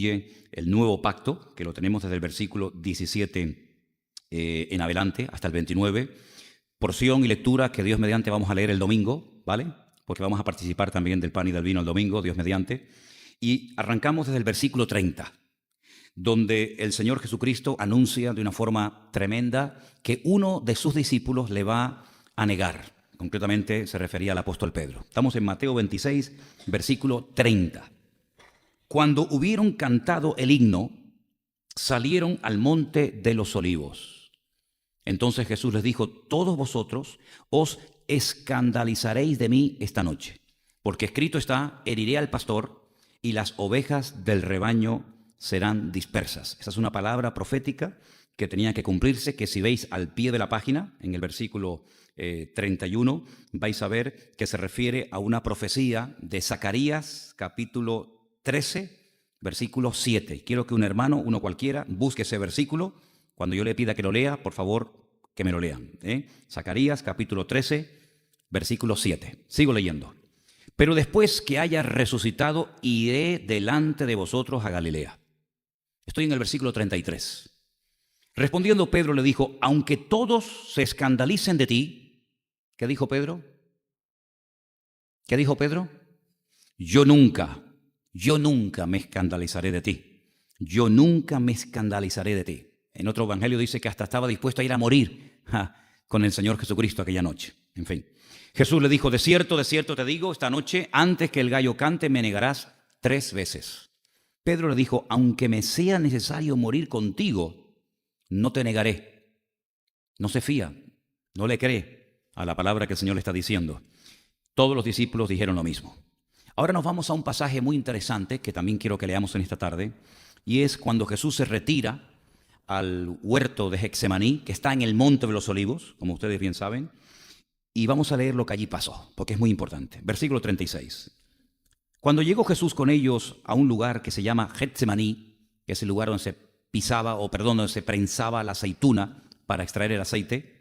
incluye el nuevo pacto, que lo tenemos desde el versículo 17 en adelante, hasta el 29. Porción y lectura que Dios mediante vamos a leer el domingo, ¿vale? Porque vamos a participar también del pan y del vino el domingo, Dios mediante. Y arrancamos desde el versículo 30, donde el Señor Jesucristo anuncia de una forma tremenda que uno de sus discípulos le va a negar. Concretamente se refería al apóstol Pedro. Estamos en Mateo 26, versículo 30. Cuando hubieron cantado el himno, salieron al monte de los olivos. Entonces Jesús les dijo: todos vosotros os escandalizaréis de mí esta noche, porque escrito está: heriré al pastor y las ovejas del rebaño serán dispersas. Esa es una palabra profética que tenía que cumplirse, que si veis al pie de la página, en el versículo 31, vais a ver que se refiere a una profecía de Zacarías, capítulo 13, versículo 7. Quiero que un hermano, uno cualquiera, busque ese versículo. Cuando yo le pida que lo lea, por favor, que me lo lean. Zacarías, capítulo 13, versículo 7. Sigo leyendo. Pero después que haya resucitado, iré delante de vosotros a Galilea. Estoy en el versículo 33. Respondiendo Pedro le dijo: aunque todos se escandalicen de ti. ¿Qué dijo Pedro? ¿Qué dijo Pedro? Yo nunca me escandalizaré de ti. Yo nunca me escandalizaré de ti. En otro evangelio dice que hasta estaba dispuesto a ir a morir con el Señor Jesucristo aquella noche. En fin, Jesús le dijo: de cierto te digo, esta noche, antes que el gallo cante, me negarás 3 veces. Pedro le dijo: aunque me sea necesario morir contigo, no te negaré. No se fía, no le cree a la palabra que el Señor le está diciendo. Todos los discípulos dijeron lo mismo. Ahora nos vamos a un pasaje muy interesante que también quiero que leamos en esta tarde, y es cuando Jesús se retira al huerto de Getsemaní, que está en el Monte de los Olivos, como ustedes bien saben, y vamos a leer lo que allí pasó, porque es muy importante. Versículo 36. Cuando llegó Jesús con ellos a un lugar que se llama Getsemaní, que es el lugar donde se donde se prensaba la aceituna para extraer el aceite,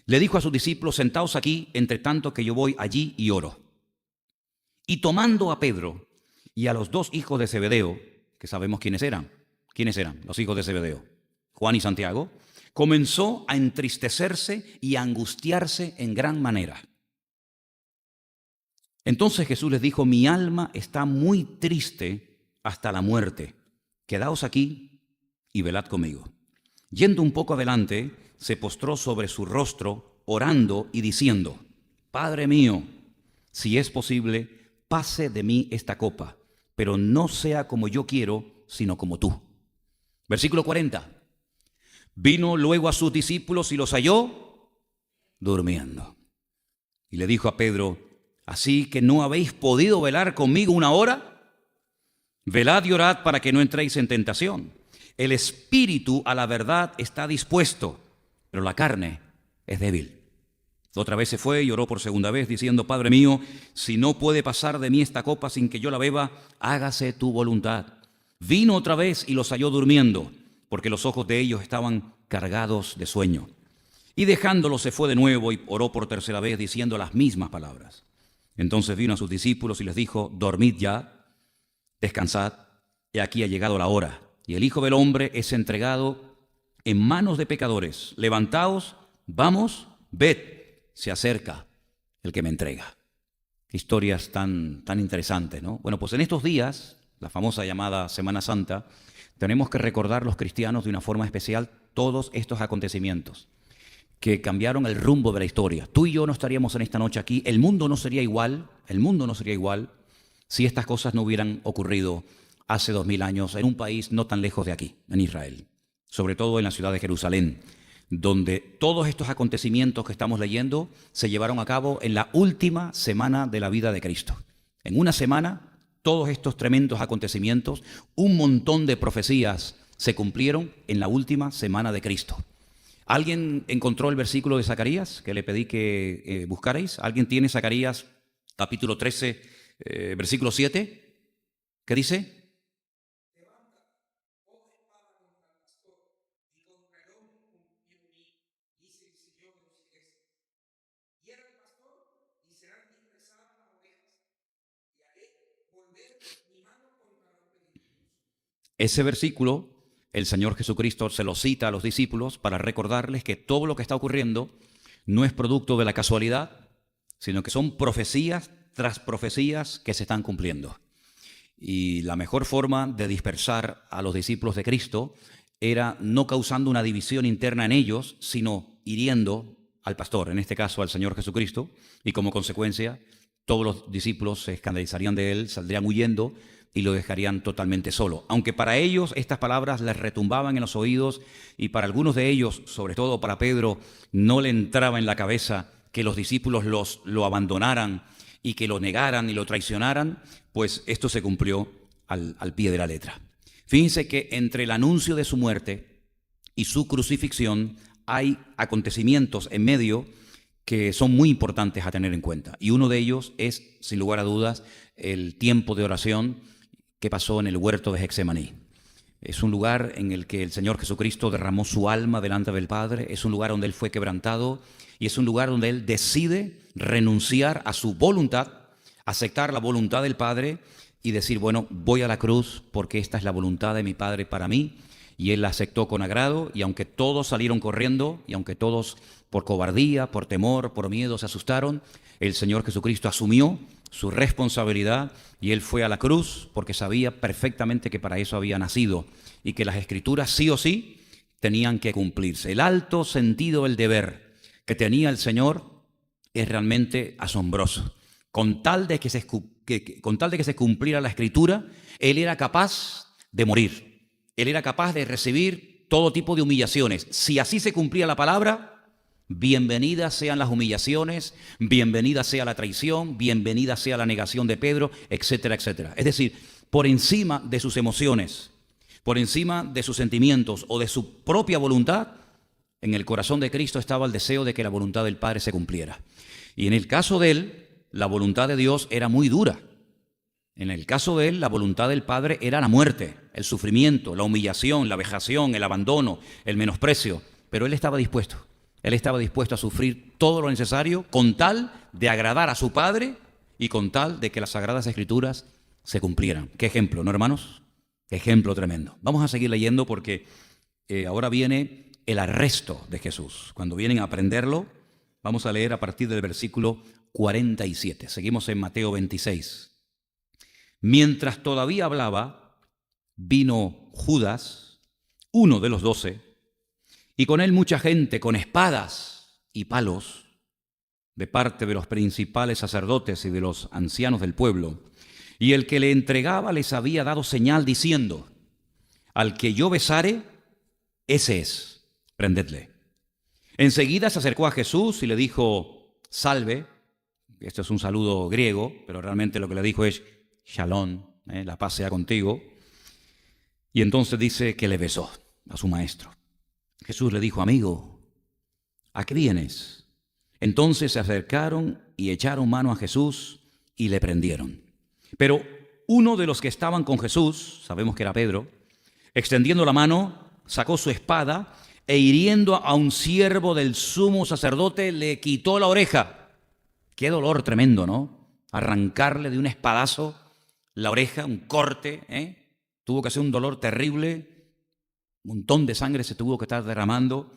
le dijo a sus discípulos: sentaos aquí, entre tanto que yo voy allí y oro. Y tomando a Pedro y a los 2 hijos de Zebedeo, que sabemos quiénes eran los hijos de Zebedeo, Juan y Santiago, comenzó a entristecerse y a angustiarse en gran manera. Entonces Jesús les dijo: mi alma está muy triste hasta la muerte. Quedaos aquí y velad conmigo. Yendo un poco adelante, se postró sobre su rostro, orando y diciendo: Padre mío, si es posible, pase de mí esta copa, pero no sea como yo quiero, sino como tú. Versículo 40. Vino luego a sus discípulos y los halló durmiendo. Y le dijo a Pedro: ¿así que no habéis podido velar conmigo 1 hora? Velad y orad para que no entréis en tentación. El espíritu a la verdad está dispuesto, pero la carne es débil. Otra vez se fue y oró por segunda vez, diciendo: Padre mío, si no puede pasar de mí esta copa sin que yo la beba, hágase tu voluntad. Vino otra vez y los halló durmiendo, porque los ojos de ellos estaban cargados de sueño. Y dejándolos se fue de nuevo y oró por tercera vez, diciendo las mismas palabras. Entonces vino a sus discípulos y les dijo: dormid ya, descansad, he aquí ha llegado la hora, y el Hijo del Hombre es entregado en manos de pecadores. Levantaos, vamos, ved, se acerca el que me entrega. Qué historias tan interesantes, ¿no? Bueno, pues en estos días, la famosa llamada Semana Santa, tenemos que recordar los cristianos de una forma especial todos estos acontecimientos que cambiaron el rumbo de la historia. Tú y yo no estaríamos en esta noche aquí, el mundo no sería igual si estas cosas no hubieran ocurrido hace 2000 años en un país no tan lejos de aquí, en Israel, sobre todo en la ciudad de Jerusalén, donde todos estos acontecimientos que estamos leyendo se llevaron a cabo en la última semana de la vida de Cristo. En una semana, todos estos tremendos acontecimientos, un montón de profecías se cumplieron en la última semana de Cristo. ¿Alguien encontró el versículo de Zacarías que le pedí que buscarais? ¿Alguien tiene Zacarías capítulo 13, versículo 7? ¿Qué dice? Ese versículo, el Señor Jesucristo se lo cita a los discípulos para recordarles que todo lo que está ocurriendo no es producto de la casualidad, sino que son profecías tras profecías que se están cumpliendo. Y la mejor forma de dispersar a los discípulos de Cristo era no causando una división interna en ellos, sino hiriendo al pastor, en este caso al Señor Jesucristo, y como consecuencia todos los discípulos se escandalizarían de él, saldrían huyendo y lo dejarían totalmente solo. Aunque para ellos estas palabras les retumbaban en los oídos y para algunos de ellos, sobre todo para Pedro, no le entraba en la cabeza que los discípulos lo abandonaran y que lo negaran y lo traicionaran, pues esto se cumplió al pie de la letra. Fíjense que entre el anuncio de su muerte y su crucifixión hay acontecimientos en medio que son muy importantes a tener en cuenta. Y uno de ellos es, sin lugar a dudas, el tiempo de oración que pasó en el huerto de Getsemaní. Es un lugar en el que el Señor Jesucristo derramó su alma delante del Padre, es un lugar donde Él fue quebrantado y es un lugar donde Él decide renunciar a su voluntad, aceptar la voluntad del Padre y decir, bueno, voy a la cruz porque esta es la voluntad de mi Padre para mí. Y Él la aceptó con agrado, y aunque todos salieron corriendo, y aunque todos por cobardía, por temor, por miedo se asustaron, el Señor Jesucristo asumió su responsabilidad y Él fue a la cruz porque sabía perfectamente que para eso había nacido y que las Escrituras sí o sí tenían que cumplirse. El alto sentido del deber que tenía el Señor es realmente asombroso. Con tal de que se cumpliera la Escritura, Él era capaz de morir. Él era capaz de recibir todo tipo de humillaciones. Si así se cumplía la palabra, bienvenidas sean las humillaciones, bienvenida sea la traición, bienvenida sea la negación de Pedro, etcétera, etcétera. Es decir, por encima de sus emociones, por encima de sus sentimientos o de su propia voluntad, en el corazón de Cristo estaba el deseo de que la voluntad del Padre se cumpliera. Y en el caso de Él, la voluntad de Dios era muy dura. En el caso de Él, la voluntad del Padre era la muerte, el sufrimiento, la humillación, la vejación, el abandono, el menosprecio. Pero Él estaba dispuesto. Él estaba dispuesto a sufrir todo lo necesario con tal de agradar a su Padre y con tal de que las Sagradas Escrituras se cumplieran. ¿Qué ejemplo, no, hermanos? Qué ejemplo tremendo. Vamos a seguir leyendo porque ahora viene el arresto de Jesús. Cuando vienen a aprenderlo, vamos a leer a partir del versículo 47. Seguimos en Mateo 26. Mientras todavía hablaba, vino Judas, uno de los 12, y con él mucha gente con espadas y palos, de parte de los principales sacerdotes y de los ancianos del pueblo. Y el que le entregaba les había dado señal diciendo, al que yo besare, ese es, prendedle. Enseguida se acercó a Jesús y le dijo, salve. Esto es un saludo griego, pero realmente lo que le dijo es, Shalom, la paz sea contigo. Y entonces dice que le besó a su maestro. Jesús le dijo, amigo, ¿a qué vienes? Entonces se acercaron y echaron mano a Jesús y le prendieron. Pero uno de los que estaban con Jesús, sabemos que era Pedro, extendiendo la mano, sacó su espada e hiriendo a un siervo del sumo sacerdote, le quitó la oreja. Qué dolor tremendo, ¿no? Arrancarle de un espadazo la oreja, un corte, tuvo que ser un dolor terrible, un montón de sangre se tuvo que estar derramando.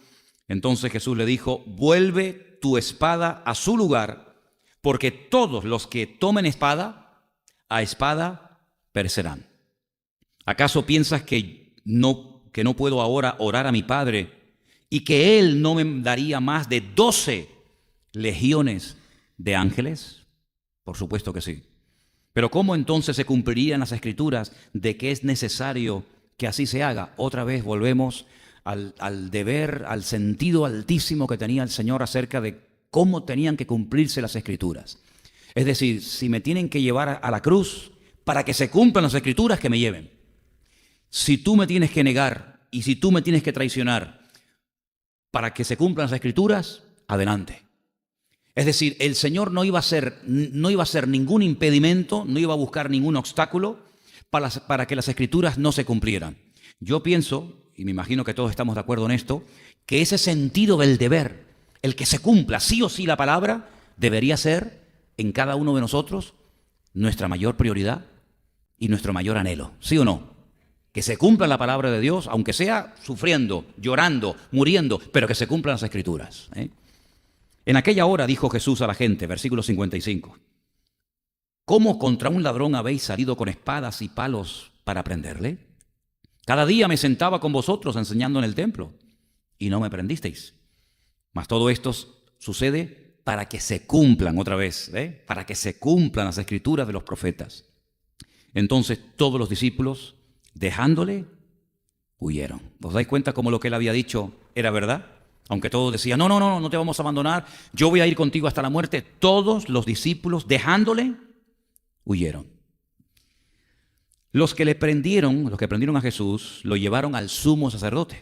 Entonces Jesús le dijo, vuelve tu espada a su lugar, porque todos los que tomen espada, a espada perecerán. ¿Acaso piensas que no puedo ahora orar a mi Padre y que Él no me daría más de 12 legiones de ángeles? Por supuesto que sí. Pero ¿cómo entonces se cumplirían las Escrituras de que es necesario que así se haga? Otra vez volvemos al deber, al sentido altísimo que tenía el Señor acerca de cómo tenían que cumplirse las Escrituras. Es decir, si me tienen que llevar a la cruz para que se cumplan las Escrituras, que me lleven. Si tú me tienes que negar y si tú me tienes que traicionar para que se cumplan las Escrituras, adelante. Es decir, el Señor no iba a ser ningún impedimento, no iba a buscar ningún obstáculo para que las Escrituras no se cumplieran. Yo pienso, y me imagino que todos estamos de acuerdo en esto, que ese sentido del deber, el que se cumpla sí o sí la palabra, debería ser en cada uno de nosotros nuestra mayor prioridad y nuestro mayor anhelo. ¿Sí o no? Que se cumpla la palabra de Dios, aunque sea sufriendo, llorando, muriendo, pero que se cumplan las Escrituras. En aquella hora dijo Jesús a la gente, versículo 55, ¿cómo contra un ladrón habéis salido con espadas y palos para prenderle? Cada día me sentaba con vosotros enseñando en el templo y no me prendisteis. Mas todo esto sucede para que se cumplan otra vez, para que se cumplan las Escrituras de los profetas. Entonces todos los discípulos, dejándole, huyeron. ¿Os dais cuenta cómo lo que él había dicho era verdad? Aunque todos decían, no te vamos a abandonar, yo voy a ir contigo hasta la muerte. Todos los discípulos, dejándole, huyeron. Los que prendieron a Jesús, lo llevaron al sumo sacerdote,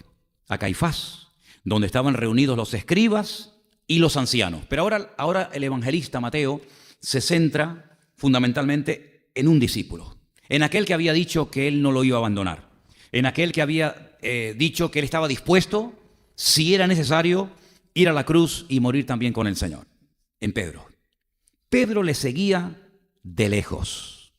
a Caifás, donde estaban reunidos los escribas y los ancianos. Pero ahora el evangelista Mateo se centra fundamentalmente en un discípulo, en aquel que había dicho que él no lo iba a abandonar, en aquel que había dicho que él estaba dispuesto, si era necesario, ir a la cruz y morir también con el Señor, en Pedro. Pedro le seguía de lejos.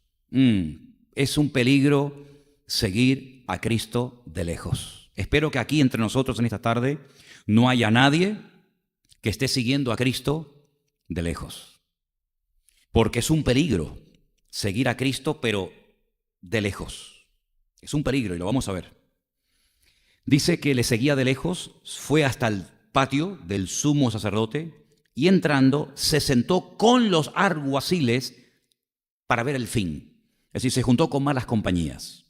Es un peligro seguir a Cristo de lejos. Espero que aquí entre nosotros en esta tarde no haya nadie que esté siguiendo a Cristo de lejos. Porque es un peligro seguir a Cristo, pero de lejos. Es un peligro y lo vamos a ver. Dice que le seguía de lejos, fue hasta el patio del sumo sacerdote y entrando se sentó con los alguaciles para ver el fin. Es decir, se juntó con malas compañías.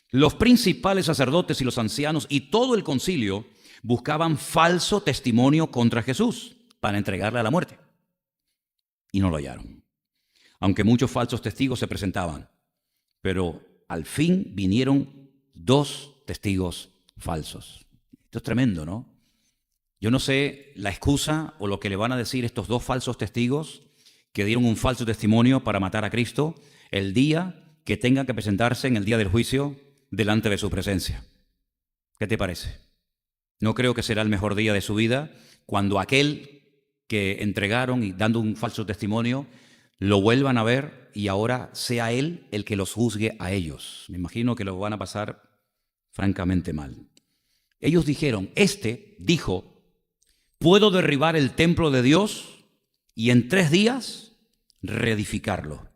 Los principales sacerdotes y los ancianos y todo el concilio buscaban falso testimonio contra Jesús para entregarle a la muerte. Y no lo hallaron. Aunque muchos falsos testigos se presentaban. Pero al fin vinieron 2 testigos falsos. Esto es tremendo, ¿no? Yo no sé la excusa o lo que le van a decir estos 2 falsos testigos que dieron un falso testimonio para matar a Cristo el día que tengan que presentarse en el día del juicio delante de su presencia. ¿Qué te parece? No creo que será el mejor día de su vida cuando aquel que entregaron y dando un falso testimonio lo vuelvan a ver y ahora sea él el que los juzgue a ellos. Me imagino que lo van a pasar francamente mal. Ellos dijeron, dijo, puedo derribar el templo de Dios y en 3 días reedificarlo.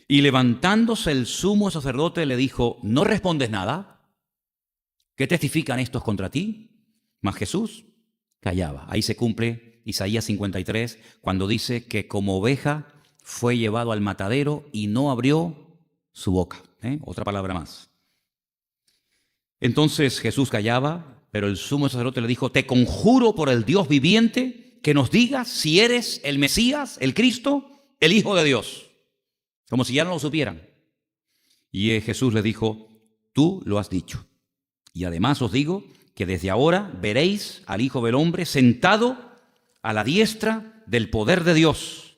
Y levantándose el sumo sacerdote le dijo, ¿no respondes nada? ¿Qué testifican estos contra ti? Mas Jesús callaba. Ahí se cumple Isaías 53, cuando dice que como oveja fue llevado al matadero y no abrió su boca. Otra palabra más. Entonces Jesús callaba, pero el sumo sacerdote le dijo, te conjuro por el Dios viviente que nos digas si eres el Mesías, el Cristo, el Hijo de Dios. Como si ya no lo supieran. Y Jesús le dijo, tú lo has dicho. Y además os digo que desde ahora veréis al Hijo del Hombre sentado a la diestra del poder de Dios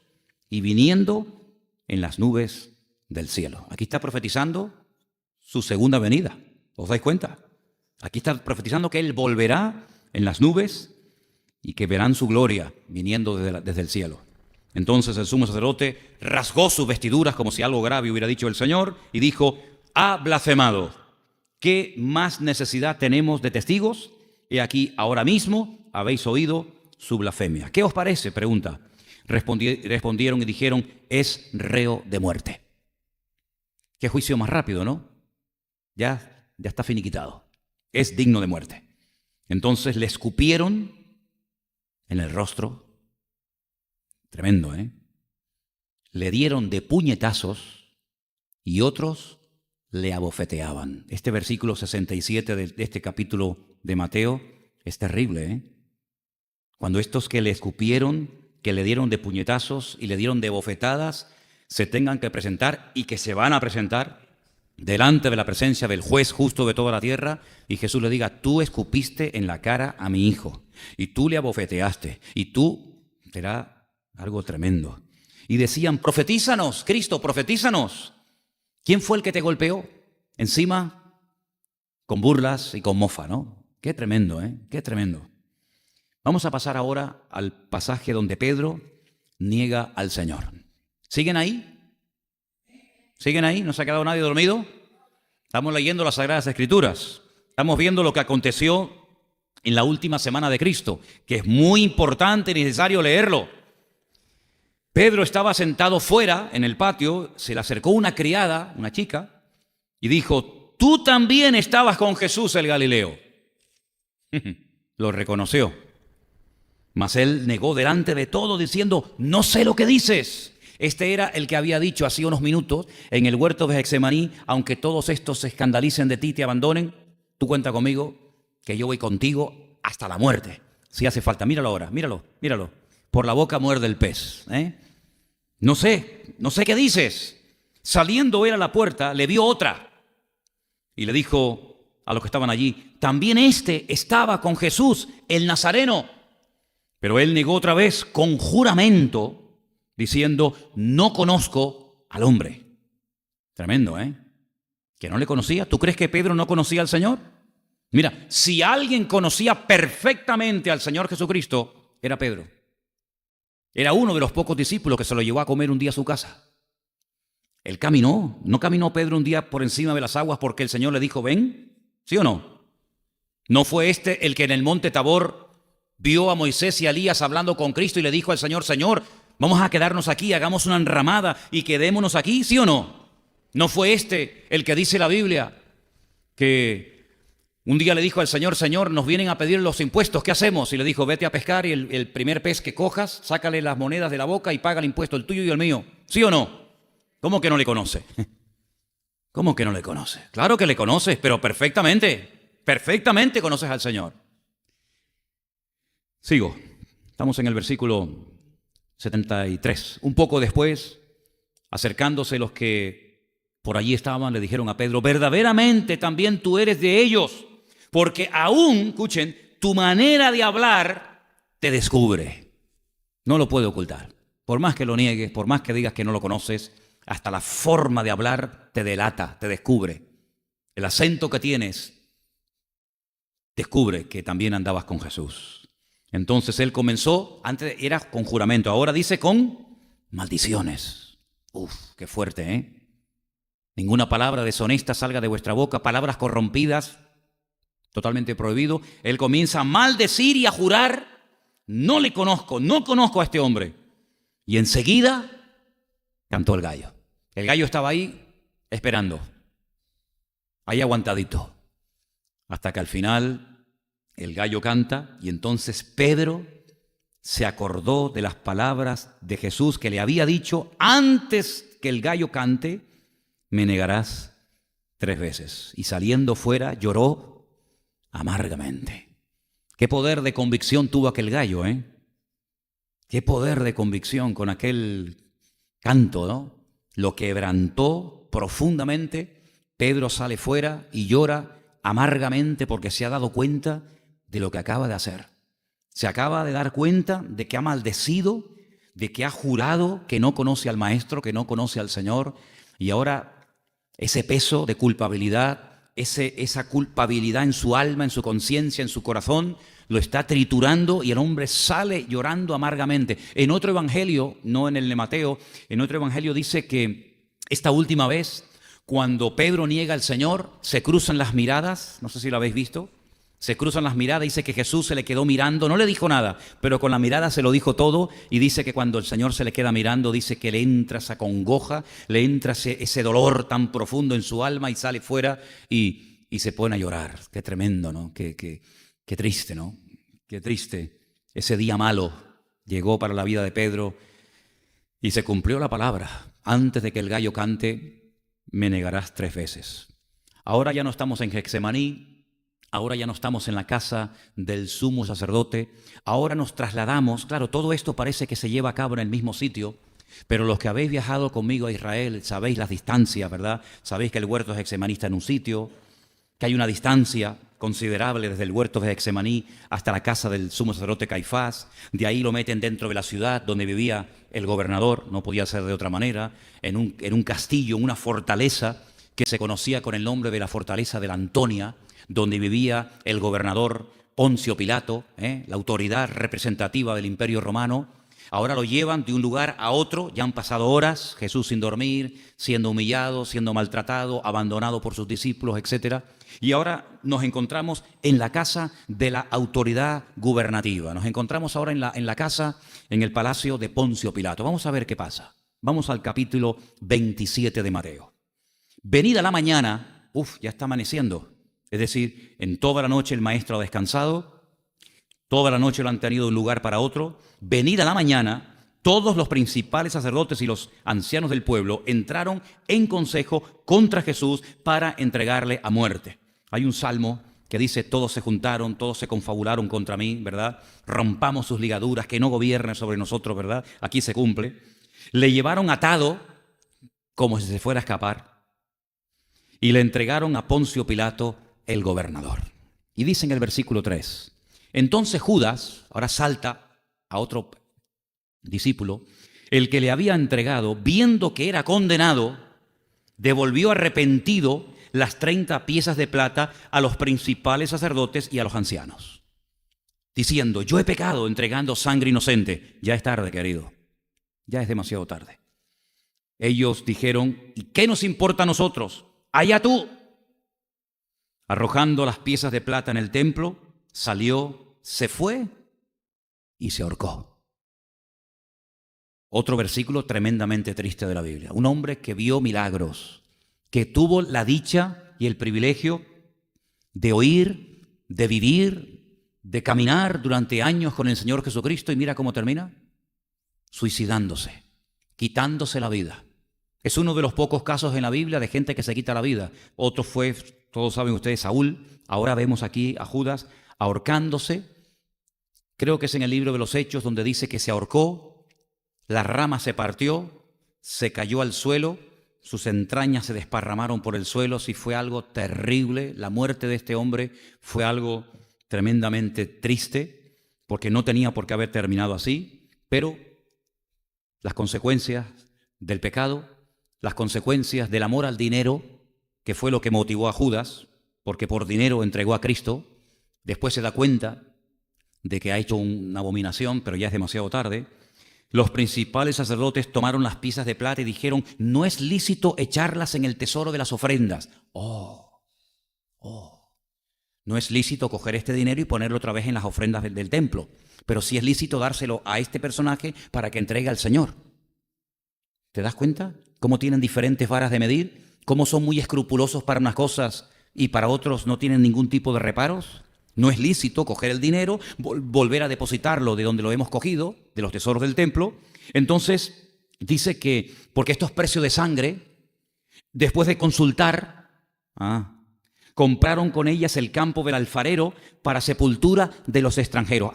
y viniendo en las nubes del cielo. Aquí está profetizando su segunda venida. ¿Os dais cuenta? Aquí está profetizando que Él volverá en las nubes y que verán su gloria viniendo desde el cielo. Entonces el sumo sacerdote rasgó sus vestiduras como si algo grave hubiera dicho el Señor y dijo, ha blasfemado. ¿Qué más necesidad tenemos de testigos? He aquí, ahora mismo habéis oído su blasfemia. ¿Qué os parece? Pregunta. Respondieron y dijeron, es reo de muerte. Qué juicio más rápido, ¿no? Ya está finiquitado. Es digno de muerte. Entonces le escupieron en el rostro. Tremendo, Le dieron de puñetazos y otros le abofeteaban. Este versículo 67 de este capítulo de Mateo es terrible, Cuando estos que le escupieron, que le dieron de puñetazos y le dieron de bofetadas, se tengan que presentar y que se van a presentar delante de la presencia del juez justo de toda la tierra y Jesús le diga, tú escupiste en la cara a mi hijo y tú le abofeteaste y tú será algo tremendo. Y decían, profetízanos, Cristo, profetízanos. ¿Quién fue el que te golpeó? Encima, con burlas y con mofa, ¿no? Qué tremendo, Qué tremendo. Vamos a pasar ahora al pasaje donde Pedro niega al Señor. ¿Siguen ahí? ¿Siguen ahí? ¿No se ha quedado nadie dormido? Estamos leyendo las Sagradas Escrituras. Estamos viendo lo que aconteció en la última semana de Cristo, que es muy importante y necesario leerlo. Pedro estaba sentado fuera en el patio, se le acercó una criada, una chica, y dijo: tú también estabas con Jesús el Galileo. Lo reconoció, mas él negó delante de todo diciendo: no sé lo que dices. Este era el que había dicho hace unos minutos en el huerto de Getsemaní: aunque todos estos se escandalicen de ti y te abandonen, tú cuenta conmigo que yo voy contigo hasta la muerte, si hace falta. Míralo ahora, míralo. Por la boca muerde el pez. No sé qué dices. Saliendo él a la puerta, le vio otra y le dijo a los que estaban allí: también este estaba con Jesús, el Nazareno. Pero él negó otra vez con juramento, diciendo: no conozco al hombre. Tremendo, que no le conocía. ¿Tú crees que Pedro no conocía al Señor? Mira, si alguien conocía perfectamente al Señor Jesucristo, era Pedro. Era uno de los pocos discípulos que se lo llevó a comer un día a su casa. Él caminó. ¿No caminó Pedro un día por encima de las aguas porque el Señor le dijo: ven? ¿Sí o no? ¿No fue este el que en el monte Tabor vio a Moisés y a Elías hablando con Cristo y le dijo al Señor: Señor, vamos a quedarnos aquí, hagamos una enramada y quedémonos aquí? ¿Sí o no? ¿No fue este el que dice la Biblia que un día le dijo al Señor: Señor, nos vienen a pedir los impuestos, ¿qué hacemos? Y le dijo: vete a pescar y el primer pez que cojas, sácale las monedas de la boca y paga el impuesto, el tuyo y el mío. ¿Sí o no? ¿Cómo que no le conoce? ¿Cómo que no le conoce? Claro que le conoces, pero perfectamente conoces al Señor. Sigo. Estamos en el versículo 73. Un poco después, acercándose los que por allí estaban, le dijeron a Pedro: verdaderamente también tú eres de ellos, porque aún, escuchen, tu manera de hablar te descubre. No lo puede ocultar. Por más que lo niegues, por más que digas que no lo conoces, hasta la forma de hablar te delata, te descubre. El acento que tienes descubre que también andabas con Jesús. Entonces él comenzó, antes era con juramento, ahora dice con maldiciones. Uf, qué fuerte, Ninguna palabra deshonesta salga de vuestra boca, palabras corrompidas, totalmente prohibido. Él comienza a maldecir y a jurar: no le conozco, no conozco a este hombre. Y enseguida cantó el gallo. El gallo estaba ahí esperando, ahí aguantadito, hasta que al final el gallo canta y entonces Pedro se acordó de las palabras de Jesús que le había dicho antes que el gallo cante: me negarás 3 veces. Y saliendo fuera lloró amargamente. Qué poder de convicción tuvo aquel gallo, Qué poder de convicción con aquel canto, ¿no? Lo quebrantó profundamente. Pedro sale fuera y llora amargamente porque se ha dado cuenta de lo que acaba de hacer. Se acaba de dar cuenta de que ha maldecido, de que ha jurado que no conoce al Maestro, que no conoce al Señor, y ahora ese peso de culpabilidad, esa culpabilidad en su alma, en su conciencia, en su corazón, lo está triturando y el hombre sale llorando amargamente. En otro evangelio, no en el de Mateo, en otro evangelio dice que esta última vez, cuando Pedro niega al Señor, se cruzan las miradas, no sé si lo habéis visto, se cruzan las miradas, dice que Jesús se le quedó mirando, no le dijo nada, pero con la mirada se lo dijo todo, y dice que cuando el Señor se le queda mirando, dice que le entra esa congoja, le entra ese dolor tan profundo en su alma y sale fuera y se pone a llorar. Qué tremendo, ¿no? Qué triste, ¿no? Qué triste. Ese día malo llegó para la vida de Pedro y se cumplió la palabra. Antes de que el gallo cante, me negarás 3 veces. Ahora ya no estamos en Getsemaní. Ahora ya no estamos en la casa del sumo sacerdote, ahora nos trasladamos. Claro, todo esto parece que se lleva a cabo en el mismo sitio, pero los que habéis viajado conmigo a Israel sabéis las distancias, ¿verdad? Sabéis que el huerto de Getsemaní está en un sitio, que hay una distancia considerable desde el huerto de Getsemaní hasta la casa del sumo sacerdote Caifás. De ahí lo meten dentro de la ciudad donde vivía el gobernador, no podía ser de otra manera, en un castillo, una fortaleza que se conocía con el nombre de la fortaleza de la Antonia, donde vivía el gobernador Poncio Pilato, la autoridad representativa del Imperio Romano. Ahora lo llevan de un lugar a otro, ya han pasado horas, Jesús sin dormir, siendo humillado, siendo maltratado, abandonado por sus discípulos, etc. Y ahora nos encontramos en la casa de la autoridad gubernativa. Nos encontramos ahora en la casa, en el palacio de Poncio Pilato. Vamos a ver qué pasa. Vamos al capítulo 27 de Mateo. Venida la mañana, ya está amaneciendo. Es decir, en toda la noche el maestro ha descansado. Toda la noche lo han tenido de un lugar para otro. Venida la mañana, todos los principales sacerdotes y los ancianos del pueblo entraron en consejo contra Jesús para entregarle a muerte. Hay un salmo que dice, todos se juntaron, todos se confabularon contra mí, ¿verdad? Rompamos sus ligaduras, que no gobierne sobre nosotros, ¿verdad? Aquí se cumple. Le llevaron atado como si se fuera a escapar y le entregaron a Poncio Pilato, el gobernador. Y dice en el versículo 3, entonces Judas, ahora salta a otro discípulo, el que le había entregado, viendo que era condenado, devolvió arrepentido las 30 piezas de plata a los principales sacerdotes y a los ancianos, diciendo, yo he pecado entregando sangre inocente. Ya es tarde, querido, ya es demasiado tarde. Ellos dijeron, ¿y qué nos importa a nosotros? Allá tú. Arrojando las piezas de plata en el templo, salió, se fue y se ahorcó. Otro versículo tremendamente triste de la Biblia. Un hombre que vio milagros, que tuvo la dicha y el privilegio de oír, de vivir, de caminar durante años con el Señor Jesucristo, y mira cómo termina, suicidándose, quitándose la vida. Es uno de los pocos casos en la Biblia de gente que se quita la vida. Otro fue, todos saben ustedes, Saúl. Ahora vemos aquí a Judas ahorcándose. Creo que es en el libro de los Hechos donde dice que se ahorcó, la rama se partió, se cayó al suelo, sus entrañas se desparramaron por el suelo. Sí, fue algo terrible. La muerte de este hombre fue algo tremendamente triste, porque no tenía por qué haber terminado así, pero las consecuencias del pecado, las consecuencias del amor al dinero, que fue lo que motivó a Judas, porque por dinero entregó a Cristo, después se da cuenta de que ha hecho una abominación, pero ya es demasiado tarde. Los principales sacerdotes tomaron las piezas de plata y dijeron, no es lícito echarlas en el tesoro de las ofrendas. No es lícito coger este dinero y ponerlo otra vez en las ofrendas del templo, pero sí es lícito dárselo a este personaje para que entregue al Señor. ¿Te das cuenta? Cómo tienen diferentes varas de medir, cómo son muy escrupulosos para unas cosas y para otros no tienen ningún tipo de reparos. No es lícito coger el dinero, volver a depositarlo de donde lo hemos cogido, de los tesoros del templo. Entonces dice que, porque esto es precio de sangre, después de consultar, compraron con ellas el campo del alfarero para sepultura de los extranjeros.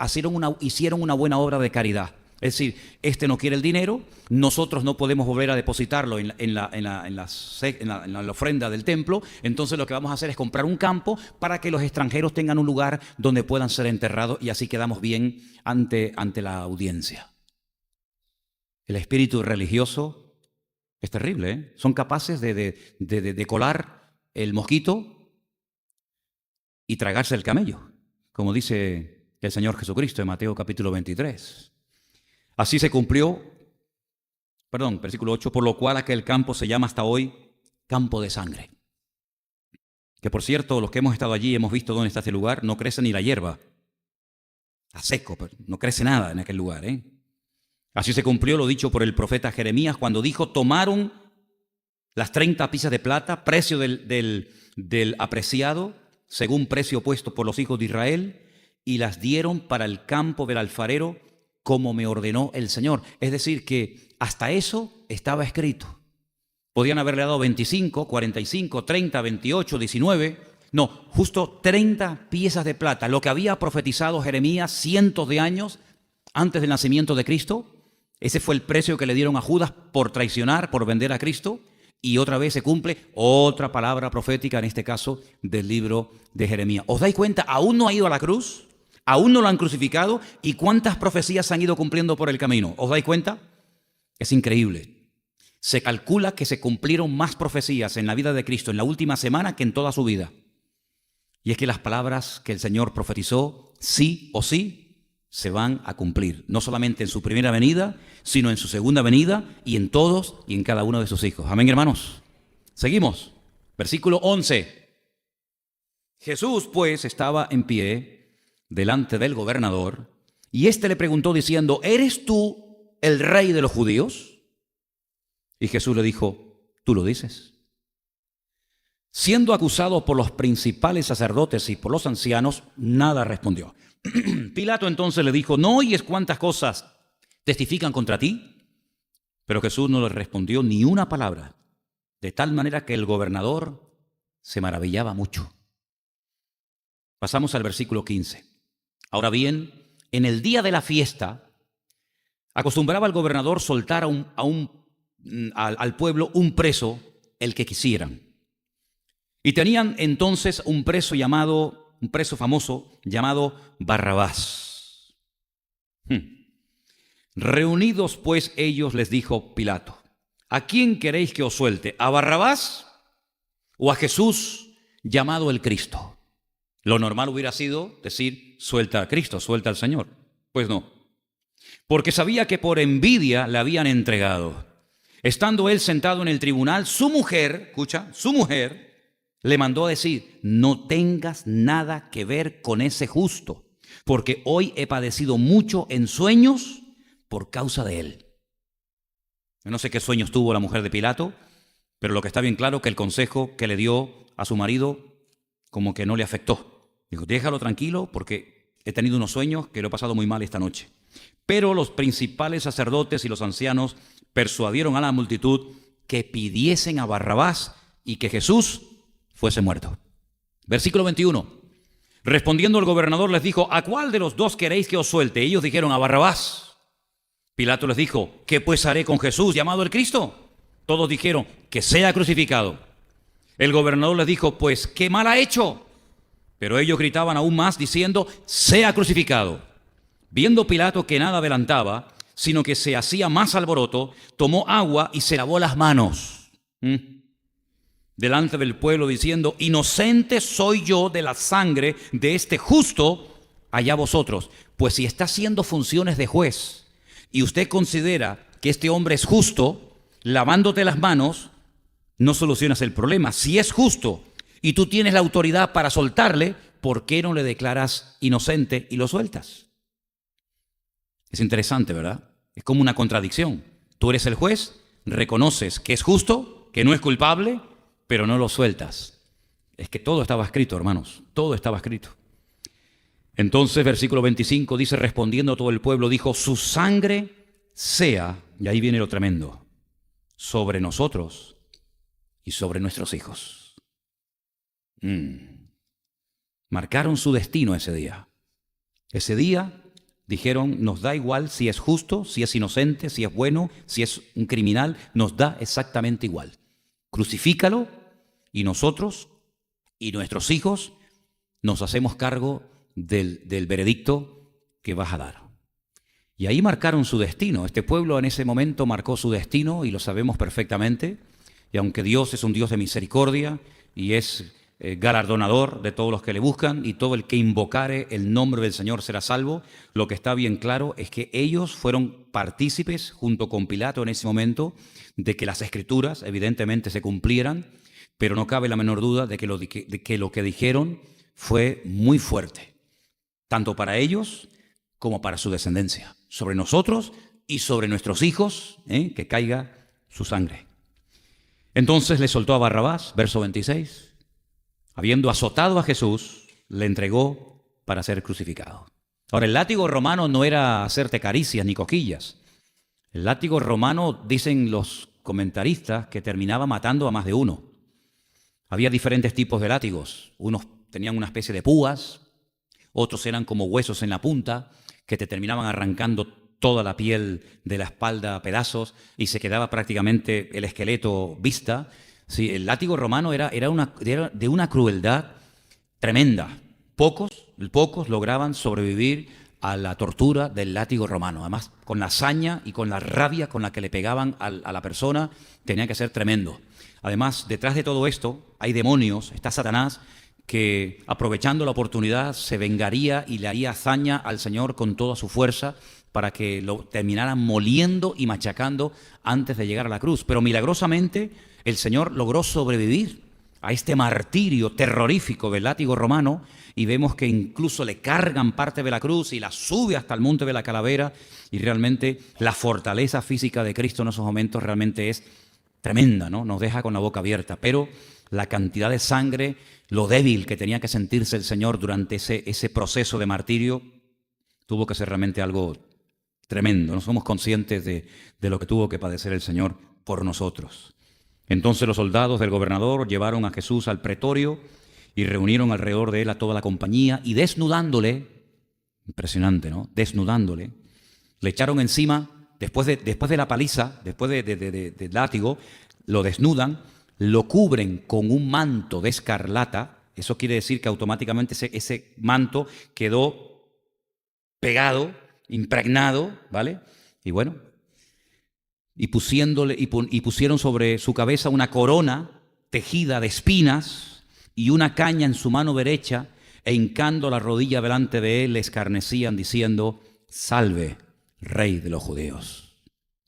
Hicieron una buena obra de caridad. Es decir, este no quiere el dinero, nosotros no podemos volver a depositarlo en la ofrenda del templo, entonces lo que vamos a hacer es comprar un campo para que los extranjeros tengan un lugar donde puedan ser enterrados y así quedamos bien ante la audiencia. El espíritu religioso es terrible, ¿eh? Son capaces de colar el mosquito y tragarse el camello, como dice el Señor Jesucristo en Mateo capítulo 23. Así se cumplió, versículo 8, por lo cual aquel campo se llama hasta hoy campo de sangre. Que por cierto, los que hemos estado allí hemos visto dónde está este lugar, no crece ni la hierba. Está seco, pero no crece nada en aquel lugar, ¿eh? Así se cumplió lo dicho por el profeta Jeremías cuando dijo, tomaron las 30 piezas de plata, precio del apreciado, según precio puesto por los hijos de Israel, y las dieron para el campo del alfarero, como me ordenó el Señor. Es decir, que hasta eso estaba escrito. Podían haberle dado 25, 45, 30, 28, 19. No, justo 30 piezas de plata. Lo que había profetizado Jeremías cientos de años antes del nacimiento de Cristo. Ese fue el precio que le dieron a Judas por traicionar, por vender a Cristo. Y otra vez se cumple otra palabra profética, en este caso del libro de Jeremías. ¿Os dais cuenta? Aún no ha ido a la cruz. Aún no lo han crucificado, ¿y cuántas profecías se han ido cumpliendo por el camino? ¿Os dais cuenta? Es increíble. Se calcula que se cumplieron más profecías en la vida de Cristo en la última semana que en toda su vida. Y es que las palabras que el Señor profetizó, sí o sí, se van a cumplir, no solamente en su primera venida, sino en su segunda venida y en todos y en cada uno de sus hijos. Amén, hermanos. Seguimos. Versículo 11. Jesús, pues, estaba en pie delante del gobernador, y éste le preguntó diciendo: ¿eres tú el rey de los judíos? Y Jesús le dijo: tú lo dices. Siendo acusado por los principales sacerdotes y por los ancianos, nada respondió. Pilato entonces le dijo: ¿no oyes cuántas cosas testifican contra ti? Pero Jesús no le respondió ni una palabra, de tal manera que el gobernador se maravillaba mucho. Pasamos al versículo 15. Ahora bien, en el día de la fiesta, acostumbraba el gobernador soltar al pueblo un preso, el que quisieran. Y tenían entonces un preso famoso llamado Barrabás. Reunidos pues ellos, les dijo Pilato: ¿a quién queréis que os suelte? ¿A Barrabás o a Jesús llamado el Cristo? Lo normal hubiera sido decir: suelta a Cristo, suelta al Señor. Pues no, porque sabía que por envidia le habían entregado. Estando él sentado en el tribunal, su mujer, escucha, su mujer le mandó a decir: no tengas nada que ver con ese justo, porque hoy he padecido mucho en sueños por causa de él. Yo no sé qué sueños tuvo la mujer de Pilato, pero lo que está bien claro es que el consejo que le dio a su marido como que no le afectó. Dijo: déjalo tranquilo porque he tenido unos sueños que lo he pasado muy mal esta noche. Pero los principales sacerdotes y los ancianos persuadieron a la multitud que pidiesen a Barrabás y que Jesús fuese muerto. Versículo 21. Respondiendo el gobernador les dijo: ¿a cuál de los dos queréis que os suelte? Ellos dijeron: a Barrabás. Pilato les dijo: ¿qué pues haré con Jesús llamado el Cristo? Todos dijeron: que sea crucificado. El gobernador les dijo: pues qué mal ha hecho. Pero ellos gritaban aún más diciendo: sea crucificado. Viendo Pilato que nada adelantaba, sino que se hacía más alboroto, tomó agua y se lavó las manos delante del pueblo, diciendo: inocente soy yo de la sangre de este justo, allá vosotros. Pues si está haciendo funciones de juez y usted considera que este hombre es justo, lavándote las manos, no solucionas el problema. Si es justo y tú tienes la autoridad para soltarle, ¿por qué no le declaras inocente y lo sueltas? Es interesante, ¿verdad? Es como una contradicción. Tú eres el juez, reconoces que es justo, que no es culpable, pero no lo sueltas. Es que todo estaba escrito, hermanos, todo estaba escrito. Entonces, versículo 25 dice: respondiendo a todo el pueblo, dijo: su sangre sea, y ahí viene lo tremendo, sobre nosotros y sobre nuestros hijos. Marcaron su destino ese día. Ese día dijeron: nos da igual si es justo, si es inocente, si es bueno, si es un criminal, nos da exactamente igual. Crucifícalo y nosotros y nuestros hijos nos hacemos cargo del veredicto que vas a dar. Y ahí marcaron su destino. Este pueblo en ese momento marcó su destino y lo sabemos perfectamente. Y aunque Dios es un Dios de misericordia y es galardonador de todos los que le buscan, y todo el que invocare el nombre del Señor será salvo, lo que está bien claro es que ellos fueron partícipes junto con Pilato en ese momento de que las escrituras evidentemente se cumplieran, pero no cabe la menor duda de que lo que dijeron fue muy fuerte, tanto para ellos como para su descendencia, sobre nosotros y sobre nuestros hijos, que caiga su sangre. Entonces le soltó a Barrabás, verso 26, habiendo azotado a Jesús, le entregó para ser crucificado. Ahora, el látigo romano no era hacerte caricias ni coquillas. El látigo romano, dicen los comentaristas, que terminaba matando a más de uno. Había diferentes tipos de látigos. Unos tenían una especie de púas, otros eran como huesos en la punta, que te terminaban arrancando toda la piel de la espalda a pedazos y se quedaba prácticamente el esqueleto vista. Sí, el látigo romano era de una crueldad tremenda. Pocos lograban sobrevivir a la tortura del látigo romano. Además, con la saña y con la rabia con la que le pegaban a la persona, tenía que ser tremendo. Además, detrás de todo esto hay demonios, está Satanás, que aprovechando la oportunidad se vengaría y le haría hazaña al Señor con toda su fuerza para que lo terminaran moliendo y machacando antes de llegar a la cruz. Pero milagrosamente el Señor logró sobrevivir a este martirio terrorífico del látigo romano, y vemos que incluso le cargan parte de la cruz y la sube hasta el monte de la calavera, y realmente la fortaleza física de Cristo en esos momentos realmente es tremenda, ¿no? Nos deja con la boca abierta, pero la cantidad de sangre, lo débil que tenía que sentirse el Señor durante ese proceso de martirio, tuvo que ser realmente algo tremendo. No somos conscientes de lo que tuvo que padecer el Señor por nosotros. Entonces los soldados del gobernador llevaron a Jesús al pretorio y reunieron alrededor de él a toda la compañía, y desnudándole, impresionante, ¿no? Desnudándole, le echaron encima, después de la paliza, después del látigo, lo desnudan, lo cubren con un manto de escarlata. Eso quiere decir que automáticamente ese manto quedó pegado, impregnado, ¿vale? Y bueno, y pusieron sobre su cabeza una corona tejida de espinas y una caña en su mano derecha, e hincando la rodilla delante de él le escarnecían diciendo: salve, Rey de los judíos.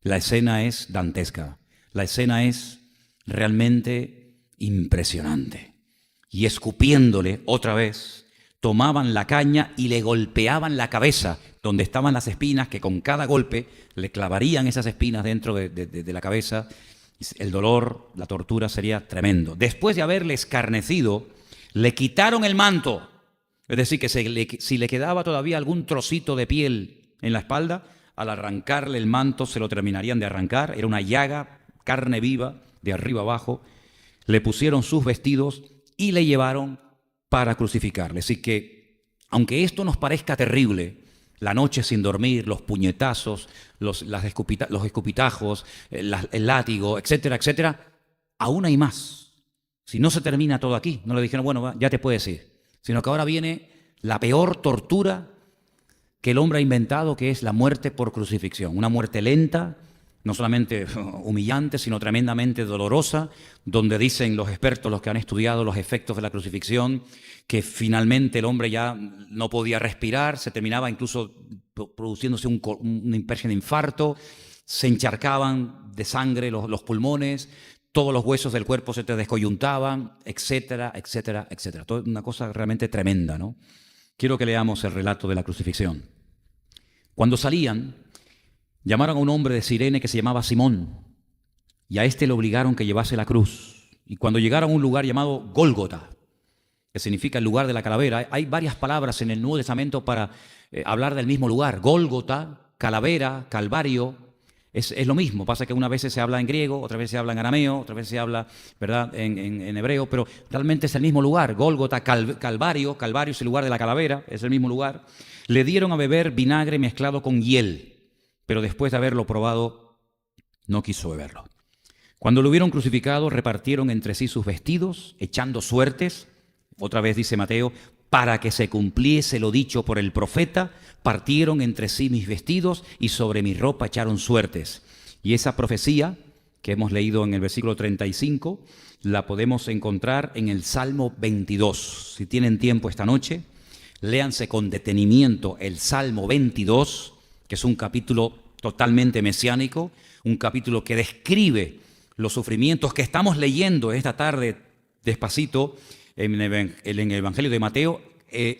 La escena es dantesca, la escena es realmente impresionante. Y escupiéndole otra vez, tomaban la caña y le golpeaban la cabeza, donde estaban las espinas, que con cada golpe le clavarían esas espinas dentro de la cabeza. El dolor, la tortura sería tremendo. Después de haberle escarnecido, le quitaron el manto. Es decir, que si le quedaba todavía algún trocito de piel en la espalda, al arrancarle el manto se lo terminarían de arrancar. Era una llaga, carne viva, de arriba abajo. Le pusieron sus vestidos y le llevaron para crucificarle. Así que, aunque esto nos parezca terrible, la noche sin dormir, los puñetazos, los escupitajos, el látigo, etcétera, etcétera, aún hay más. Si no se termina todo aquí, no le dijeron, bueno, ya te puedes ir, sino que ahora viene la peor tortura que el hombre ha inventado, que es la muerte por crucifixión. Una muerte lenta, no solamente humillante, sino tremendamente dolorosa, donde dicen los expertos, los que han estudiado los efectos de la crucifixión, que finalmente el hombre ya no podía respirar, se terminaba incluso produciéndose una especie de infarto, se encharcaban de sangre los pulmones, todos los huesos del cuerpo se te descoyuntaban, etcétera, etcétera, etcétera. Todo una cosa realmente tremenda, ¿no? Quiero que leamos el relato de la crucifixión. Cuando salían, llamaron a un hombre de Cirene que se llamaba Simón, y a este le obligaron que llevase la cruz. Y cuando llegaron a un lugar llamado Gólgota, que significa el lugar de la calavera, hay varias palabras en el Nuevo Testamento para hablar del mismo lugar. Gólgota, calavera, calvario, es lo mismo. Pasa que unas veces se habla en griego, otras veces se habla en arameo, otras veces se habla, ¿verdad?, en hebreo, pero realmente es el mismo lugar. Gólgota, Calvario es el lugar de la calavera, es el mismo lugar. Le dieron a beber vinagre mezclado con hiel, pero después de haberlo probado, no quiso beberlo. Cuando lo hubieron crucificado, repartieron entre sí sus vestidos, echando suertes. Otra vez dice Mateo, para que se cumpliese lo dicho por el profeta, partieron entre sí mis vestidos y sobre mi ropa echaron suertes. Y esa profecía que hemos leído en el versículo 35, la podemos encontrar en el Salmo 22. Si tienen tiempo esta noche, léanse con detenimiento el Salmo 22, que es un capítulo totalmente mesiánico, un capítulo que describe los sufrimientos que estamos leyendo esta tarde despacito en el Evangelio de Mateo.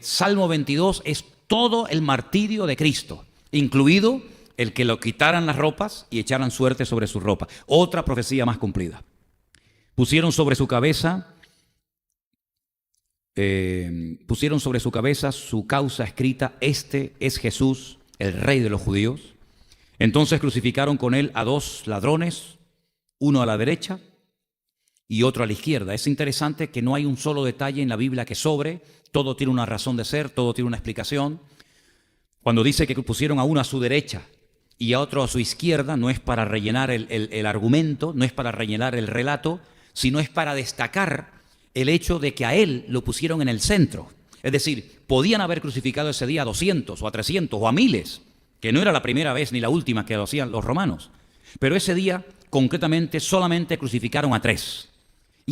Salmo 22 es todo el martirio de Cristo, incluido el que lo quitaran las ropas y echaran suerte sobre su ropa. Otra profecía más cumplida. Pusieron sobre su cabeza su causa escrita: este es Jesús, el Rey de los judíos. Entonces crucificaron con él a dos ladrones, uno a la derecha y otro a la izquierda. Es interesante que no hay un solo detalle en la Biblia que sobre, todo tiene una razón de ser, todo tiene una explicación. Cuando dice que pusieron a uno a su derecha y a otro a su izquierda, no es para rellenar el argumento, no es para rellenar el relato, sino es para destacar el hecho de que a él lo pusieron en el centro. Es decir, podían haber crucificado ese día a 200 o a 300 o a miles, que no era la primera vez ni la última que lo hacían los romanos. Pero ese día, concretamente, solamente crucificaron a 3.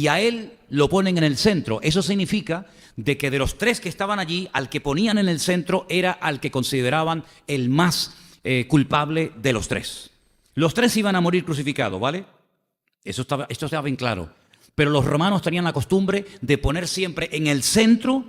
y a él lo ponen en el centro. Eso significa de que de los tres que estaban allí, al que ponían en el centro era al que consideraban el más culpable de los tres. Los tres iban a morir crucificados, ¿vale? Esto estaba bien claro. Pero los romanos tenían la costumbre de poner siempre en el centro,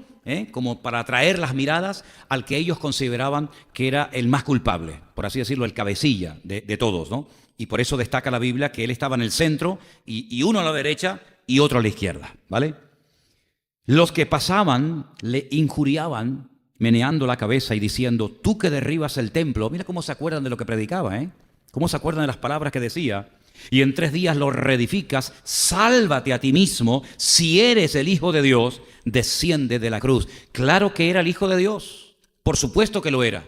como para atraer las miradas, al que ellos consideraban que era el más culpable, por así decirlo, el cabecilla de todos, ¿no? Y por eso destaca la Biblia que él estaba en el centro y uno a la derecha y otro a la izquierda, ¿vale? Los que pasaban le injuriaban meneando la cabeza y diciendo: tú que derribas el templo. Mira cómo se acuerdan de lo que predicaba, cómo se acuerdan de las palabras que decía. Y en 3 días lo reedificas, sálvate a ti mismo. Si eres el Hijo de Dios, desciende de la cruz. Claro que era el Hijo de Dios, por supuesto que lo era.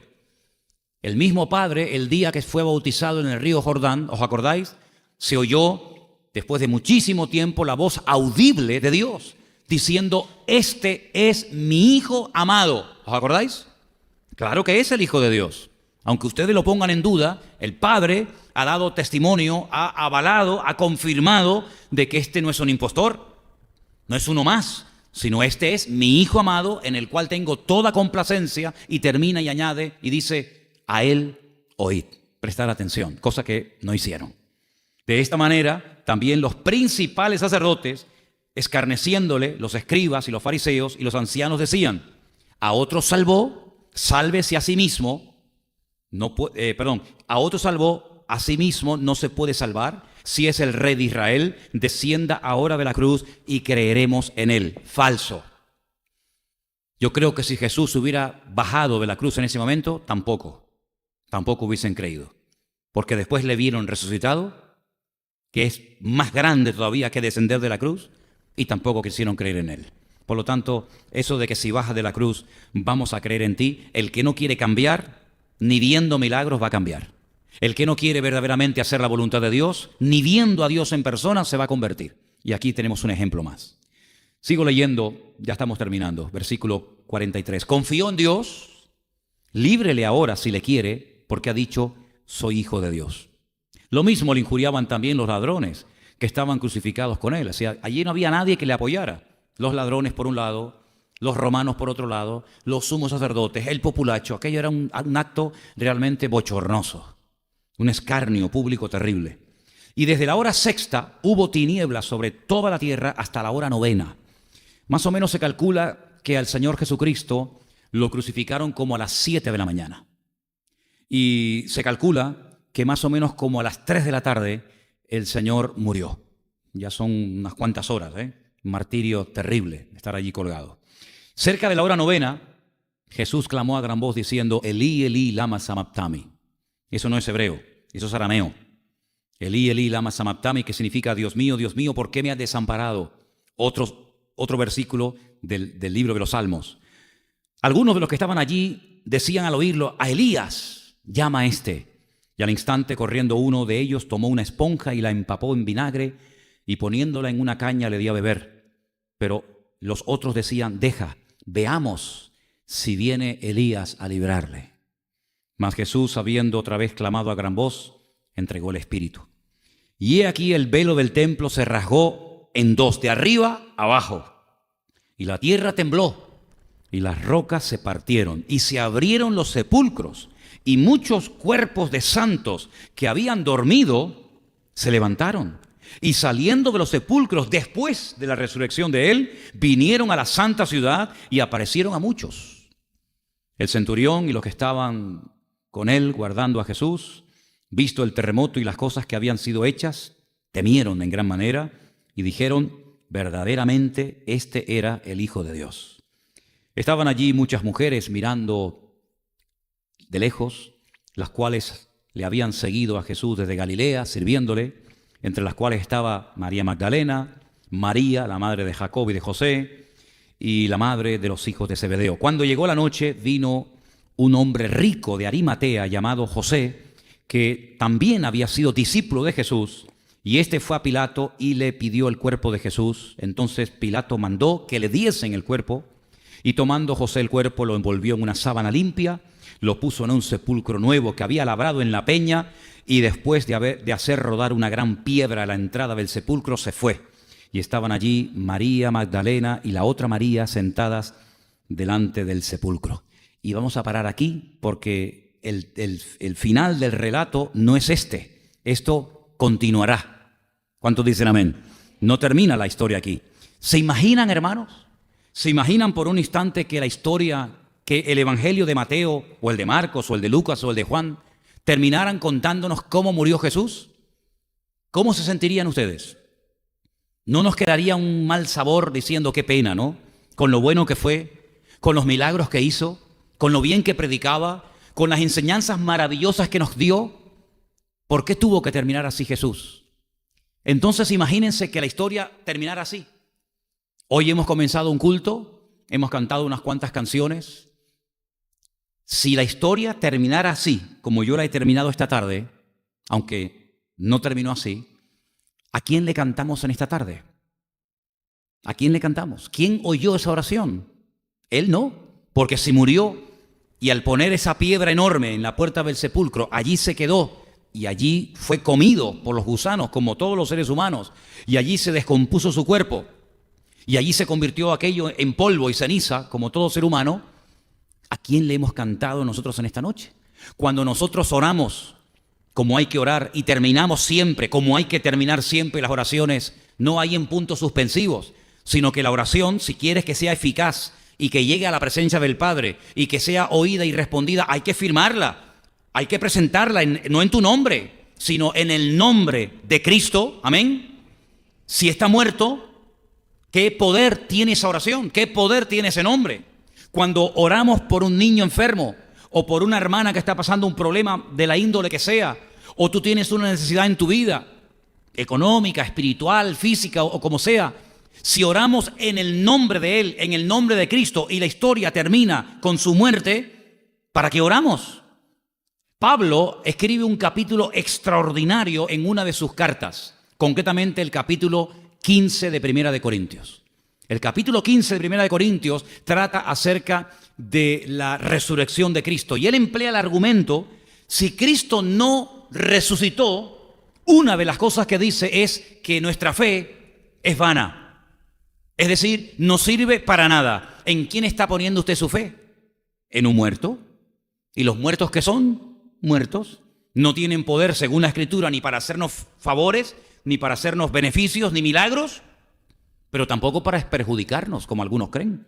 El mismo Padre, el día que fue bautizado en el río Jordán, ¿os acordáis? Se oyó, después de muchísimo tiempo, la voz audible de Dios, diciendo: este es mi Hijo amado. ¿Os acordáis? Claro que es el Hijo de Dios. Aunque ustedes lo pongan en duda, el Padre ha dado testimonio, ha avalado, ha confirmado de que este no es un impostor, no es uno más, sino este es mi Hijo amado en el cual tengo toda complacencia, y termina y añade y dice: a él oíd. Prestar atención, cosa que no hicieron. De esta manera, también los principales sacerdotes, escarneciéndole, los escribas y los fariseos y los ancianos decían: a otro salvó, sálvese a sí mismo. A otro salvó, a sí mismo no se puede salvar. Si es el Rey de Israel, descienda ahora de la cruz y creeremos en él. Falso. Yo creo que si Jesús hubiera bajado de la cruz en ese momento, tampoco hubiesen creído. Porque después le vieron resucitado, que es más grande todavía que descender de la cruz, y tampoco quisieron creer en él. Por lo tanto, eso de que si bajas de la cruz vamos a creer en ti, el que no quiere cambiar, ni viendo milagros va a cambiar. El que no quiere verdaderamente hacer la voluntad de Dios, ni viendo a Dios en persona, se va a convertir. Y aquí tenemos un ejemplo más. Sigo leyendo, ya estamos terminando, versículo 43. Confió en Dios, líbrele ahora si le quiere, porque ha dicho: soy hijo de Dios. Lo mismo le injuriaban también los ladrones que estaban crucificados con él. O sea, allí no había nadie que le apoyara. Los ladrones por un lado, los romanos por otro lado, los sumos sacerdotes, el populacho. Aquello era un acto realmente bochornoso, un escarnio público terrible. Y desde la hora 6ª hubo tinieblas sobre toda la tierra hasta la hora 9ª. Más o menos se calcula que al Señor Jesucristo lo crucificaron como a las 7 de la mañana. Y se calcula que más o menos como a las 3 de la tarde el Señor murió. Ya son unas cuantas horas, martirio terrible, estar allí colgado. Cerca de la hora 9ª, Jesús clamó a gran voz diciendo: Elí, Elí, lama sabactani. Eso no es hebreo, eso es arameo. Elí, Elí, lama sabactani, que significa: Dios mío, ¿por qué me has desamparado? Otro versículo del libro de los Salmos. Algunos de los que estaban allí decían al oírlo: a Elías llama a este. Y al instante, corriendo uno de ellos, tomó una esponja y la empapó en vinagre, y poniéndola en una caña le dio a beber. Pero los otros decían: deja, veamos si viene Elías a librarle. Mas Jesús, habiendo otra vez clamado a gran voz, entregó el Espíritu. Y he aquí el velo del templo se rasgó en 2, de arriba a abajo. Y la tierra tembló, y las rocas se partieron, y se abrieron los sepulcros, y muchos cuerpos de santos que habían dormido se levantaron. Y saliendo de los sepulcros después de la resurrección de él, vinieron a la santa ciudad y aparecieron a muchos. El centurión y los que estaban con él guardando a Jesús, visto el terremoto y las cosas que habían sido hechas, temieron en gran manera y dijeron: verdaderamente este era el Hijo de Dios. Estaban allí muchas mujeres mirando de lejos, las cuales le habían seguido a Jesús desde Galilea, sirviéndole, entre las cuales estaba María Magdalena, María, la madre de Jacob y de José, y la madre de los hijos de Zebedeo. Cuando llegó la noche, vino un hombre rico de Arimatea llamado José, que también había sido discípulo de Jesús, y este fue a Pilato y le pidió el cuerpo de Jesús. Entonces Pilato mandó que le diesen el cuerpo, y tomando José el cuerpo, lo envolvió en una sábana limpia, lo puso en un sepulcro nuevo que había labrado en la peña, y después de hacer rodar una gran piedra a la entrada del sepulcro, se fue. y estaban allí María Magdalena y la otra María sentadas delante del sepulcro. Y vamos a parar aquí porque el final del relato no es este. Esto continuará. ¿Cuántos dicen amén? No termina la historia aquí. ¿Se imaginan, hermanos? ¿Se imaginan por un instante que la historia, que el Evangelio de Mateo o el de Marcos o el de Lucas o el de Juan terminaran contándonos cómo murió Jesús? ¿Cómo se sentirían ustedes? ¿No nos quedaría un mal sabor diciendo qué pena, ¿no? Con lo bueno que fue, con los milagros que hizo, con lo bien que predicaba, con las enseñanzas maravillosas que nos dio. ¿Por qué tuvo que terminar así Jesús? Entonces imagínense que la historia terminara así. Hoy hemos comenzado un culto, hemos cantado unas cuantas canciones. Si la historia terminara así, como yo la he terminado esta tarde, aunque no terminó así, ¿a quién le cantamos en esta tarde? ¿A quién le cantamos? ¿Quién oyó esa oración? Él no, porque si murió y al poner esa piedra enorme en la puerta del sepulcro, allí se quedó y allí fue comido por los gusanos como todos los seres humanos y allí se descompuso su cuerpo y allí se convirtió aquello en polvo y ceniza como todo ser humano. ¿A quién le hemos cantado nosotros en esta noche? Cuando nosotros oramos como hay que orar y terminamos siempre como hay que terminar siempre las oraciones, no hay en puntos suspensivos, sino que la oración, si quieres que sea eficaz y que llegue a la presencia del Padre y que sea oída y respondida, hay que firmarla, hay que presentarla, no en tu nombre, sino en el nombre de Cristo. Amén. Si está muerto, ¿qué poder tiene esa oración? ¿Qué poder tiene ese nombre? Cuando oramos por un niño enfermo o por una hermana que está pasando un problema de la índole que sea, o tú tienes una necesidad en tu vida, económica, espiritual, física o como sea, si oramos en el nombre de Él, en el nombre de Cristo, y la historia termina con su muerte, ¿para qué oramos? Pablo escribe un capítulo extraordinario en una de sus cartas, concretamente el capítulo 15 de Primera de Corintios. El capítulo 15 de Primera de Corintios trata acerca de la resurrección de Cristo. Y él emplea el argumento, si Cristo no resucitó, una de las cosas que dice es que nuestra fe es vana. Es decir, no sirve para nada. ¿En quién está poniendo usted su fe? ¿En un muerto? ¿Y los muertos qué son? Muertos. No tienen poder, según la Escritura, ni para hacernos favores, ni para hacernos beneficios, ni milagros, pero tampoco para perjudicarnos, como algunos creen.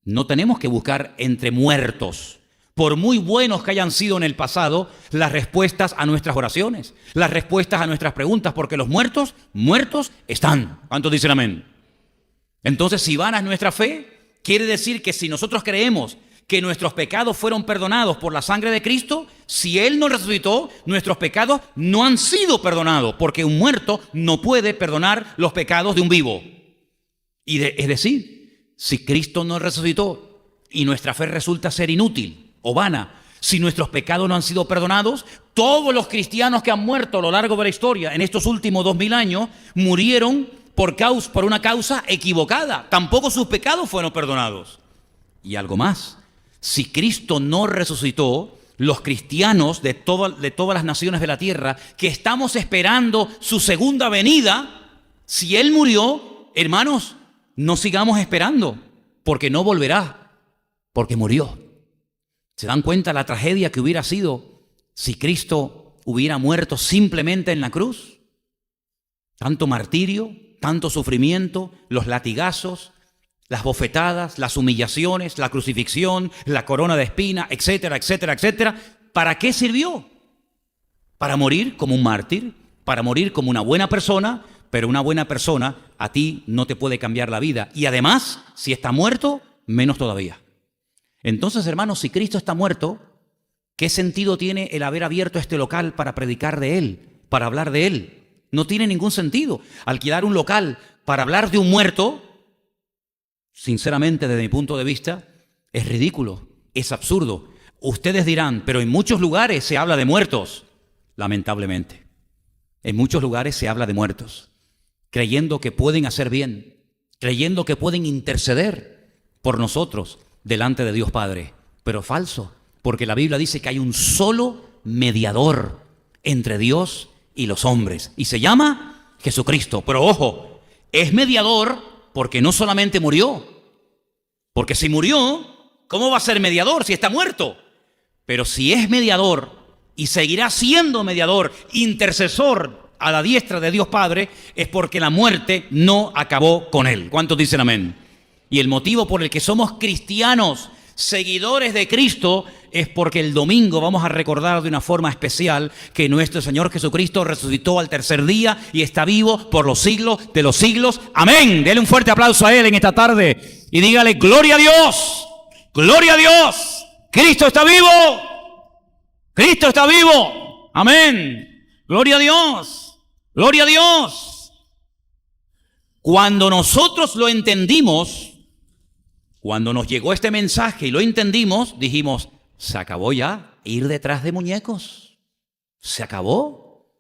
No tenemos que buscar entre muertos, por muy buenos que hayan sido en el pasado, las respuestas a nuestras oraciones, las respuestas a nuestras preguntas, porque los muertos, muertos están. ¿Cuántos dicen amén? Entonces, si vana es nuestra fe, quiere decir que si nosotros creemos que nuestros pecados fueron perdonados por la sangre de Cristo, si Él no resucitó, nuestros pecados no han sido perdonados, porque un muerto no puede perdonar los pecados de un vivo. Es decir, si Cristo no resucitó y nuestra fe resulta ser inútil o vana, si nuestros pecados no han sido perdonados, todos los cristianos que han muerto a lo largo de la historia en estos últimos 2000 años murieron por una causa equivocada. Tampoco sus pecados fueron perdonados. Y algo más, si Cristo no resucitó, los cristianos de todas las naciones de la tierra que estamos esperando su segunda venida, si Él murió, hermanos, no sigamos esperando, porque no volverá, porque murió. ¿Se dan cuenta la tragedia que hubiera sido si Cristo hubiera muerto simplemente en la cruz? Tanto martirio, tanto sufrimiento, los latigazos, las bofetadas, las humillaciones, la crucifixión, la corona de espina, etcétera, etcétera, etcétera. ¿Para qué sirvió? Para morir como un mártir, para morir como una buena persona, pero una buena persona a ti no te puede cambiar la vida. Y además, si está muerto, menos todavía. Entonces, hermanos, si Cristo está muerto, ¿qué sentido tiene el haber abierto este local para predicar de Él, para hablar de Él? No tiene ningún sentido. Alquilar un local para hablar de un muerto, sinceramente, desde mi punto de vista, es ridículo, es absurdo. Ustedes dirán, pero en muchos lugares se habla de muertos. Lamentablemente, en muchos lugares se habla de muertos, creyendo que pueden hacer bien, creyendo que pueden interceder por nosotros delante de Dios Padre. Pero falso, porque la Biblia dice que hay un solo mediador entre Dios y los hombres, y se llama Jesucristo. Pero ojo, Es mediador porque no solamente murió, porque si murió, ¿cómo va a ser mediador si está muerto? Pero si es mediador y seguirá siendo mediador, intercesor a la diestra de Dios Padre, es porque la muerte no acabó con él. ¿Cuántos dicen amén? Y el motivo por el que somos cristianos, seguidores de Cristo, es porque el domingo vamos a recordar de una forma especial que nuestro Señor Jesucristo resucitó al tercer día y está vivo por los siglos de los siglos. Amén. Dele un fuerte aplauso a Él en esta tarde y dígale: gloria a Dios, gloria a Dios. Cristo está vivo, Cristo está vivo. Amén. Gloria a Dios, gloria a Dios. Cuando nosotros lo entendimos, cuando nos llegó este mensaje y lo entendimos, dijimos: se acabó ya ir detrás de muñecos. Se acabó.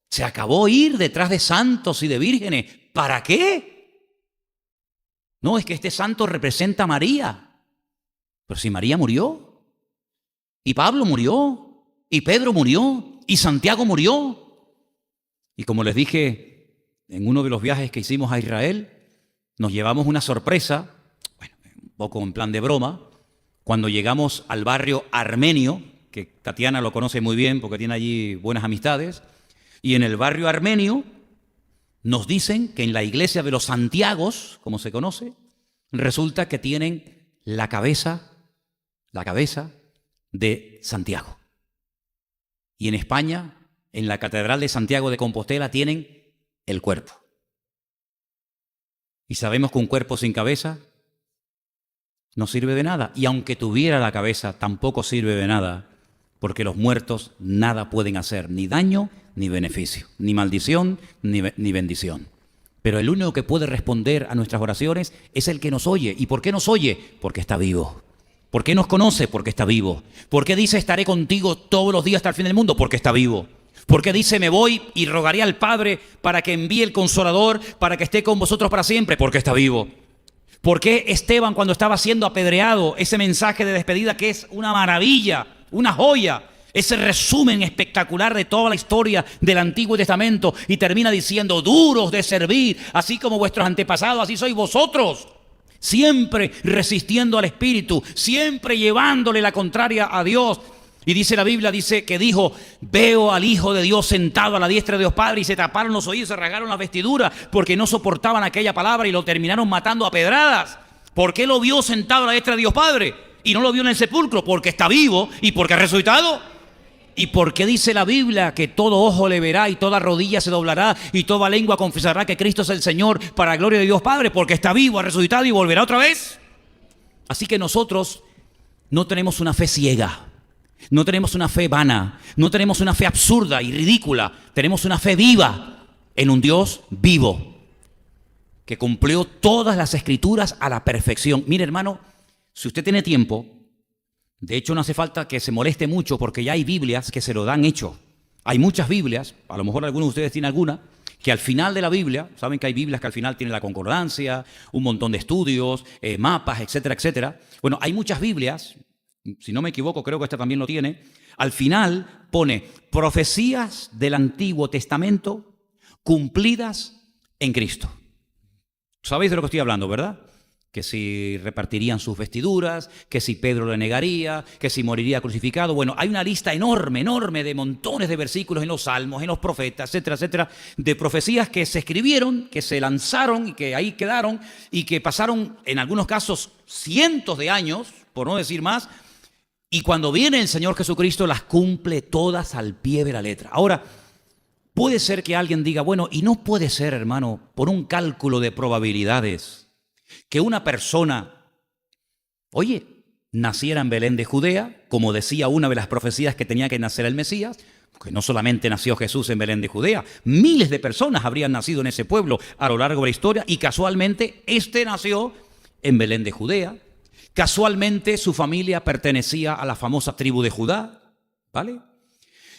Se acabó ir detrás de santos y de vírgenes. ¿Para qué? No, es que este santo representa a María. Pero si María murió, y Pablo murió, y Pedro murió, y Santiago murió. Y como les dije en uno de los viajes que hicimos a Israel, nos llevamos una sorpresa, un poco en plan de broma, cuando llegamos al barrio armenio, que Tatiana lo conoce muy bien porque tiene allí buenas amistades, y en el barrio armenio nos dicen que en la iglesia de los Santiagos, como se conoce, resulta que tienen la cabeza de Santiago. Y en España, en la Catedral de Santiago de Compostela, tienen el cuerpo. Y sabemos que un cuerpo sin cabeza no sirve de nada. Y aunque tuviera la cabeza, tampoco sirve de nada, porque los muertos nada pueden hacer, ni daño ni beneficio, ni maldición ni bendición. Pero el único que puede responder a nuestras oraciones es el que nos oye. ¿Y por qué nos oye? Porque está vivo. ¿Por qué nos conoce? Porque está vivo. ¿Por qué dice: estaré contigo todos los días hasta el fin del mundo? Porque está vivo. ¿Por qué dice: me voy y rogaré al Padre para que envíe el Consolador, para que esté con vosotros para siempre? Porque está vivo. ¿Por qué Esteban, cuando estaba siendo apedreado, ese mensaje de despedida que es una maravilla, una joya, ese resumen espectacular de toda la historia del Antiguo Testamento, y termina diciendo: duros de servir, así como vuestros antepasados, así sois vosotros? Siempre resistiendo al Espíritu, siempre llevándole la contraria a Dios. Y dice la Biblia, dice que dijo: veo al Hijo de Dios sentado a la diestra de Dios Padre, y se taparon los oídos, se rasgaron las vestiduras porque no soportaban aquella palabra y lo terminaron matando a pedradas. ¿Por qué lo vio sentado a la diestra de Dios Padre y no lo vio en el sepulcro? Porque está vivo y porque ha resucitado. ¿Y por qué dice la Biblia que todo ojo le verá y toda rodilla se doblará y toda lengua confesará que Cristo es el Señor, para la gloria de Dios Padre? Porque está vivo, ha resucitado y volverá otra vez. Así que nosotros no tenemos una fe ciega. No tenemos una fe vana, no tenemos una fe absurda y ridícula. Tenemos una fe viva en un Dios vivo que cumplió todas las Escrituras a la perfección. Mire, hermano, si usted tiene tiempo, de hecho no hace falta que se moleste mucho, porque ya hay Biblias que se lo dan hecho. Hay muchas Biblias, a lo mejor algunos de ustedes tienen alguna, que al final de la Biblia, saben que hay Biblias que al final tienen la concordancia, un montón de estudios, mapas, etcétera, etcétera. Bueno, hay muchas Biblias. Si no me equivoco, creo que esta también lo tiene. Al final pone profecías del Antiguo Testamento cumplidas en Cristo. ¿Sabéis de lo que estoy hablando, verdad? Que si repartirían sus vestiduras, que si Pedro le negaría, que si moriría crucificado. Bueno, hay una lista enorme, enorme de montones de versículos en los Salmos, en los profetas, etcétera, etcétera, de profecías que se escribieron, que se lanzaron y que ahí quedaron y que pasaron en algunos casos cientos de años, por no decir más. Y cuando viene el Señor Jesucristo, las cumple todas al pie de la letra. Ahora, puede ser que alguien diga: bueno, y no puede ser, hermano, por un cálculo de probabilidades, que una persona, naciera en Belén de Judea, como decía una de las profecías que tenía que nacer el Mesías, que no solamente nació Jesús en Belén de Judea, miles de personas habrían nacido en ese pueblo a lo largo de la historia, y casualmente nació en Belén de Judea. Casualmente su familia pertenecía a la famosa tribu de Judá, ¿vale?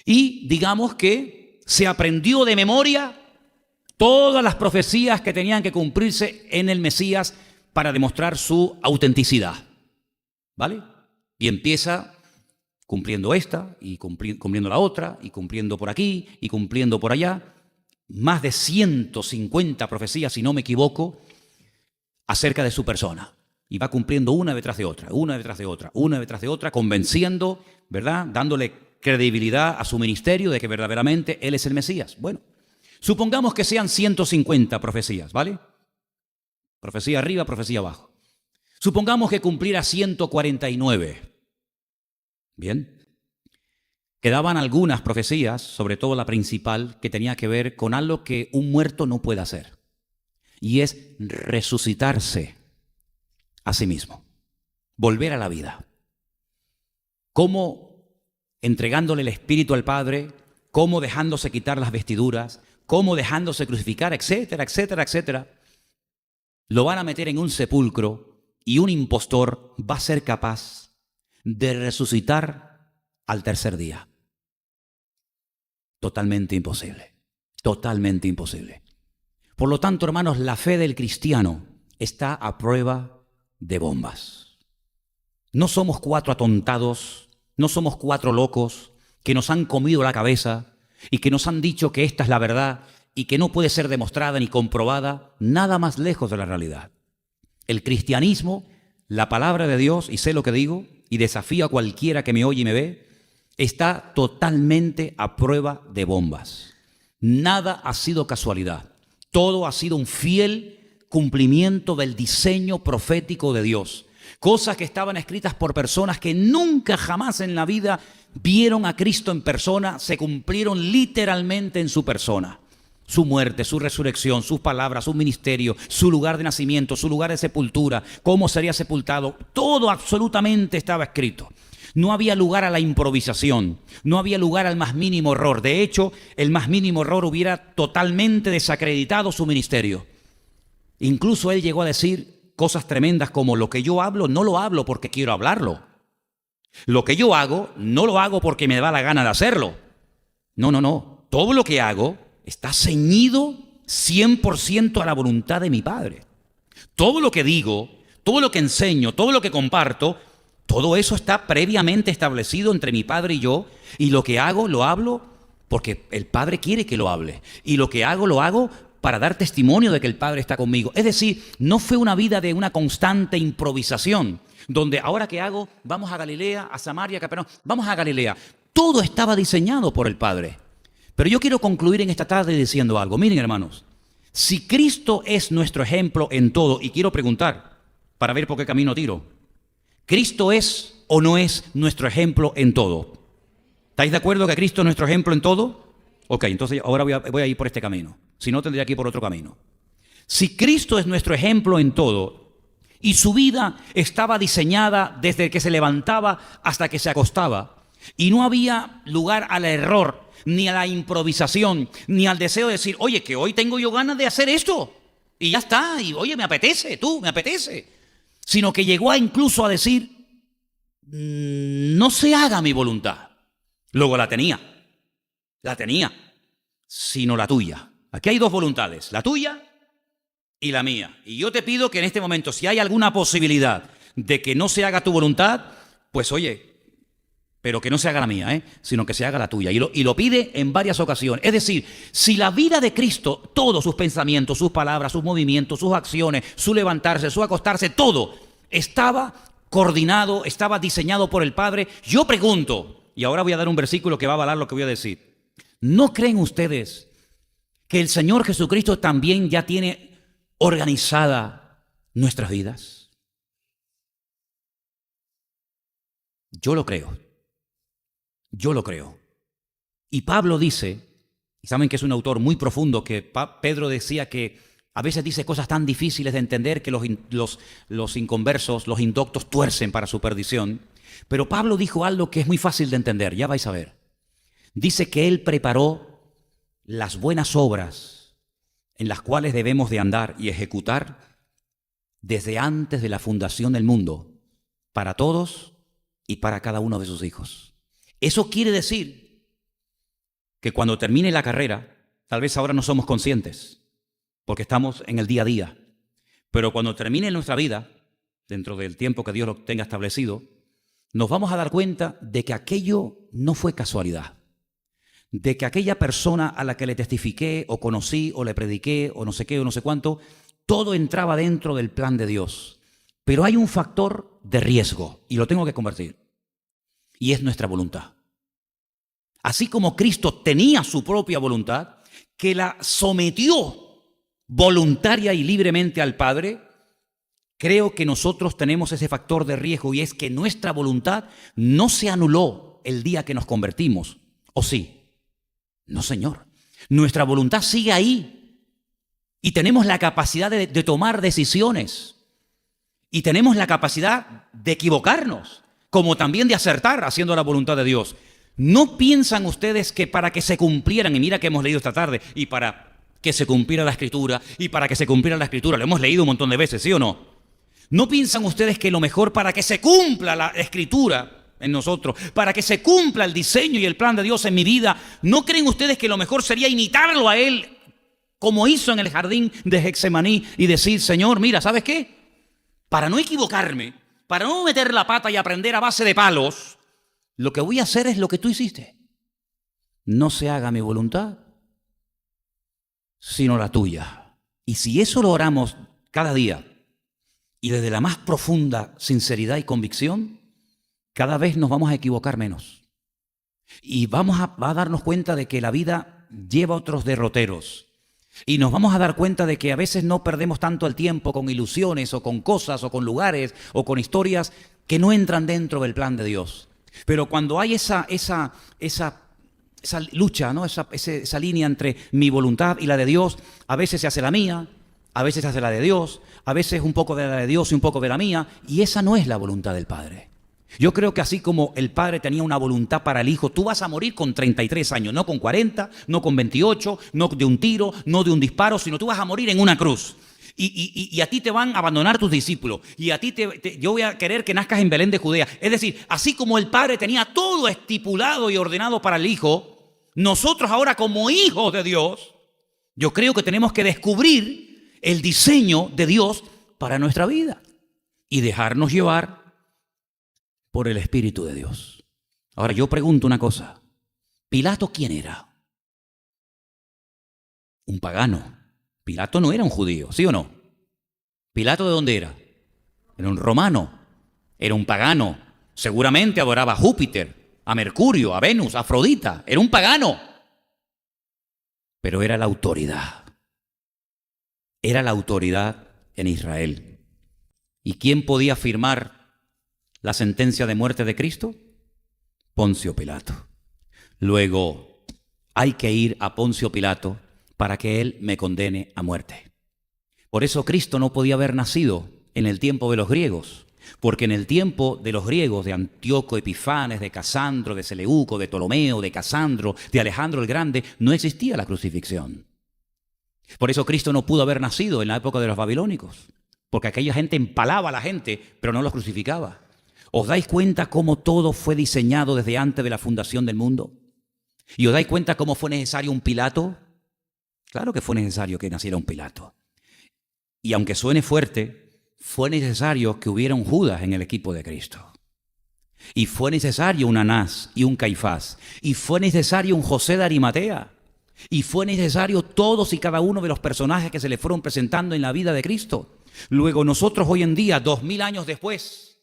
Y digamos que se aprendió de memoria todas las profecías que tenían que cumplirse en el Mesías para demostrar su autenticidad, ¿vale? Y empieza cumpliendo esta, y cumpliendo la otra, y cumpliendo por aquí, y cumpliendo por allá. más de 150 profecías, si no me equivoco, acerca de su persona. Y va cumpliendo una detrás de otra, una detrás de otra, una detrás de otra, convenciendo, ¿verdad? Dándole credibilidad a su ministerio de que verdaderamente Él es el Mesías. Bueno, supongamos que sean 150 profecías, ¿vale? Profecía arriba, profecía abajo. Supongamos que cumpliera 149. Bien. Quedaban algunas profecías, sobre todo la principal, que tenía que ver con algo que un muerto no puede hacer. Y es resucitarse a sí mismo. Volver a la vida. Cómo entregándole el Espíritu al Padre, cómo dejándose quitar las vestiduras, cómo dejándose crucificar, etcétera, etcétera, etcétera. Lo van a meter en un sepulcro y un impostor va a ser capaz de resucitar al tercer día. Totalmente imposible. Totalmente imposible. Por lo tanto, hermanos, la fe del cristiano está a prueba de bombas. No somos 4 atontados, no somos 4 locos que nos han comido la cabeza y que nos han dicho que esta es la verdad y que no puede ser demostrada ni comprobada, nada más lejos de la realidad. El cristianismo, la palabra de Dios, y sé lo que digo, y desafío a cualquiera que me oye y me ve, está totalmente a prueba de bombas. Nada ha sido casualidad. Todo ha sido un fiel cumplimiento del diseño profético de Dios. Cosas que estaban escritas por personas que nunca jamás en la vida vieron a Cristo en persona, se cumplieron literalmente en su persona. Su muerte, su resurrección, sus palabras, su ministerio, su lugar de nacimiento, su lugar de sepultura, cómo sería sepultado, todo absolutamente estaba escrito. No había lugar a la improvisación, no había lugar al más mínimo error. De hecho, el más mínimo error hubiera totalmente desacreditado su ministerio. Incluso él llegó a decir cosas tremendas como: lo que yo hablo no lo hablo porque quiero hablarlo. Lo que yo hago no lo hago porque me da la gana de hacerlo. No. Todo lo que hago está ceñido 100% a la voluntad de mi Padre. Todo lo que digo, todo lo que enseño, todo lo que comparto, todo eso está previamente establecido entre mi Padre y yo, y lo que hago, lo hablo porque el Padre quiere que lo hable. Y lo que hago, lo hago para dar testimonio de que el Padre está conmigo. Es decir, no fue una vida de una constante improvisación, donde ahora que hago, vamos a Galilea, a Samaria, a Capernaum, vamos a Galilea. Todo estaba diseñado por el Padre. Pero yo quiero concluir en esta tarde diciendo algo. Miren, hermanos, si Cristo es nuestro ejemplo en todo, y quiero preguntar para ver por qué camino tiro, ¿Cristo es o no es nuestro ejemplo en todo? ¿Estáis de acuerdo que Cristo es nuestro ejemplo en todo? Ok, entonces ahora voy a ir por este camino. Si no, tendría que ir por otro camino. Si Cristo es nuestro ejemplo en todo, y su vida estaba diseñada desde que se levantaba hasta que se acostaba, y no había lugar al error, ni a la improvisación, ni al deseo de decir: oye, que hoy tengo yo ganas de hacer esto, y ya está, y oye, me apetece, me apetece. Sino que llegó incluso a decir: no se haga mi voluntad. Luego la tenía, sino la tuya. Aquí hay 2 voluntades, la tuya y la mía. Y yo te pido que en este momento, si hay alguna posibilidad de que no se haga tu voluntad, pues oye, pero que no se haga la mía, sino que se haga la tuya. Y lo pide en varias ocasiones. Es decir, si la vida de Cristo, todos sus pensamientos, sus palabras, sus movimientos, sus acciones, su levantarse, su acostarse, todo estaba coordinado, estaba diseñado por el Padre, yo pregunto, y ahora voy a dar un versículo que va a avalar lo que voy a decir: ¿no creen ustedes que el Señor Jesucristo también ya tiene organizada nuestras vidas? Yo lo creo. Y Pablo dice, y saben que es un autor muy profundo, que Pedro decía que a veces dice cosas tan difíciles de entender que los inconversos, los indoctos tuercen para su perdición. Pero Pablo dijo algo que es muy fácil de entender, ya vais a ver. Dice que él preparó las buenas obras en las cuales debemos de andar y ejecutar desde antes de la fundación del mundo, para todos y para cada uno de sus hijos. Eso quiere decir que cuando termine la carrera, tal vez ahora no somos conscientes, porque estamos en el día a día, pero cuando termine nuestra vida, dentro del tiempo que Dios lo tenga establecido, nos vamos a dar cuenta de que aquello no fue casualidad. de que aquella persona a la que le testifiqué o conocí o le prediqué o no sé qué o no sé cuánto, todo entraba dentro del plan de Dios. Pero hay un factor de riesgo y lo tengo que convertir. Y es nuestra voluntad. Así como Cristo tenía su propia voluntad, que la sometió voluntaria y libremente al Padre, creo que nosotros tenemos ese factor de riesgo y es que nuestra voluntad no se anuló el día que nos convertimos. ¿O sí? No, Señor. Nuestra voluntad sigue ahí y tenemos la capacidad de tomar decisiones y tenemos la capacidad de equivocarnos, como también de acertar haciendo la voluntad de Dios. ¿No piensan ustedes que para que se cumplieran, y mira que hemos leído esta tarde, y para que se cumpliera la Escritura, y para que se cumpliera la Escritura, lo hemos leído un montón de veces, ¿sí o no? ¿No piensan ustedes que lo mejor para que se cumpla la Escritura en nosotros, para que se cumpla el diseño y el plan de Dios en mi vida, ¿no creen ustedes que lo mejor sería imitarlo a Él como hizo en el jardín de Getsemaní y decir, Señor, mira, ¿sabes qué? Para no equivocarme, para no meter la pata y aprender a base de palos, lo que voy a hacer es lo que tú hiciste. No se haga mi voluntad, sino la tuya. Y si eso lo oramos cada día y desde la más profunda sinceridad y convicción, cada vez nos vamos a equivocar menos. Y vamos a darnos cuenta de que la vida lleva otros derroteros. Y nos vamos a dar cuenta de que a veces no perdemos tanto el tiempo con ilusiones o con cosas o con lugares o con historias que no entran dentro del plan de Dios. Pero cuando hay esa lucha, ¿no? esa línea entre mi voluntad y la de Dios, a veces se hace la mía, a veces se hace la de Dios, a veces un poco de la de Dios y un poco de la mía, y esa no es la voluntad del Padre. Yo creo que así como el Padre tenía una voluntad para el Hijo, tú vas a morir con 33 años, no con 40, no con 28, no de un tiro, no de un disparo, sino tú vas a morir en una cruz. Y a ti te van a abandonar tus discípulos. Y a ti yo voy a querer que nazcas en Belén de Judea. Es decir, así como el Padre tenía todo estipulado y ordenado para el Hijo, nosotros ahora como hijos de Dios, yo creo que tenemos que descubrir el diseño de Dios para nuestra vida y dejarnos llevar por el Espíritu de Dios. Ahora yo pregunto una cosa. ¿Pilato quién era? Un pagano. Pilato no era un judío, ¿sí o no? ¿Pilato de dónde era? Era un romano, era un pagano. Seguramente adoraba a Júpiter, a Mercurio, a Venus, a Afrodita. Era un pagano. Pero era la autoridad. Era la autoridad en Israel. ¿Y quién podía firmar la sentencia de muerte de Cristo? Poncio Pilato. Luego, hay que ir a Poncio Pilato para que él me condene a muerte. Por eso Cristo no podía haber nacido en el tiempo de los griegos, porque en el tiempo de los griegos, de Antíoco Epifanes, de Casandro, de Seleuco, de Ptolomeo, de Casandro, de Alejandro el Grande, no existía la crucifixión. Por eso Cristo no pudo haber nacido en la época de los babilónicos, porque aquella gente empalaba a la gente, pero no los crucificaba. ¿Os dais cuenta cómo todo fue diseñado desde antes de la fundación del mundo? ¿Y os dais cuenta cómo fue necesario un Pilato? Claro que fue necesario que naciera un Pilato. Y aunque suene fuerte, fue necesario que hubiera un Judas en el equipo de Cristo. Y fue necesario un Anás y un Caifás. Y fue necesario un José de Arimatea. Y fue necesario todos y cada uno de los personajes que se le fueron presentando en la vida de Cristo. Luego nosotros hoy en día, 2000 años después,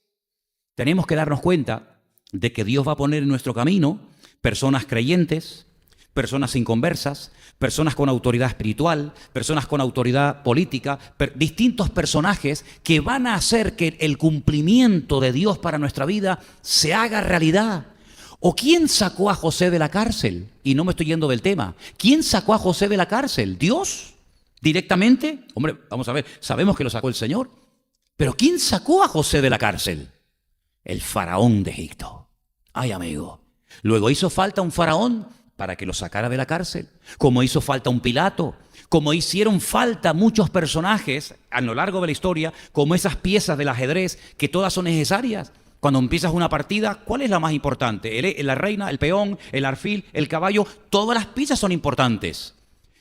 tenemos que darnos cuenta de que Dios va a poner en nuestro camino personas creyentes, personas inconversas, personas con autoridad espiritual, personas con autoridad política, distintos personajes que van a hacer que el cumplimiento de Dios para nuestra vida se haga realidad. ¿O quién sacó a José de la cárcel? Y no me estoy yendo del tema. ¿Quién sacó a José de la cárcel? ¿Dios? ¿Directamente? Hombre, vamos a ver, sabemos que lo sacó el Señor. ¿Pero quién sacó a José de la cárcel? El faraón de Egipto. Ay, amigo. Luego hizo falta un faraón para que lo sacara de la cárcel, como hizo falta un Pilato, como hicieron falta muchos personajes a lo largo de la historia, como esas piezas del ajedrez que todas son necesarias. Cuando empiezas una partida, ¿cuál es la más importante? La reina, el peón, el alfil, el caballo, todas las piezas son importantes.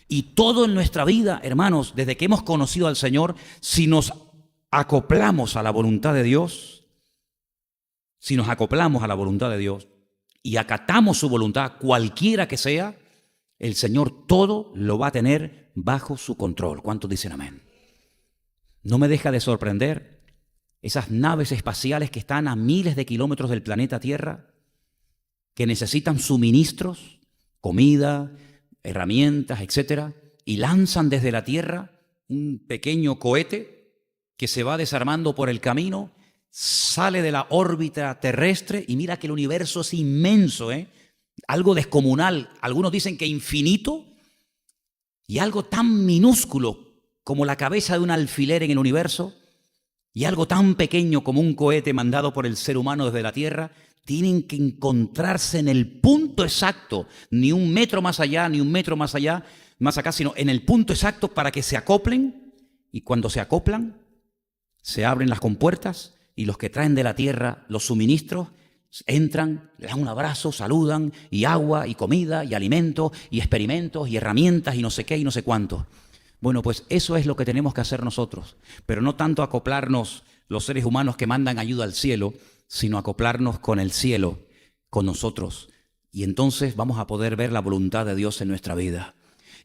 Y todo en nuestra vida, hermanos, desde que hemos conocido al Señor, si nos acoplamos a la voluntad de Dios, y acatamos su voluntad, cualquiera que sea, el Señor todo lo va a tener bajo su control. ¿Cuántos dicen amén? No me deja de sorprender esas naves espaciales que están a miles de kilómetros del planeta Tierra, que necesitan suministros, comida, herramientas, etcétera, y lanzan desde la Tierra un pequeño cohete que se va desarmando por el camino, sale de la órbita terrestre y mira que el universo es inmenso, algo descomunal. Algunos dicen que infinito, y algo tan minúsculo como la cabeza de un alfiler en el universo y algo tan pequeño como un cohete mandado por el ser humano desde la Tierra, tienen que encontrarse en el punto exacto, ni un metro más allá, ni un metro más allá, más acá, sino en el punto exacto para que se acoplen, y cuando se acoplan, se abren las compuertas y los que traen de la Tierra los suministros entran, le dan un abrazo, saludan, y agua, y comida, y alimento, y experimentos, y herramientas, y no sé qué, y no sé cuánto. Bueno, pues eso es lo que tenemos que hacer nosotros, pero no tanto acoplarnos los seres humanos que mandan ayuda al cielo, sino acoplarnos con el cielo, con nosotros. Y entonces vamos a poder ver la voluntad de Dios en nuestra vida.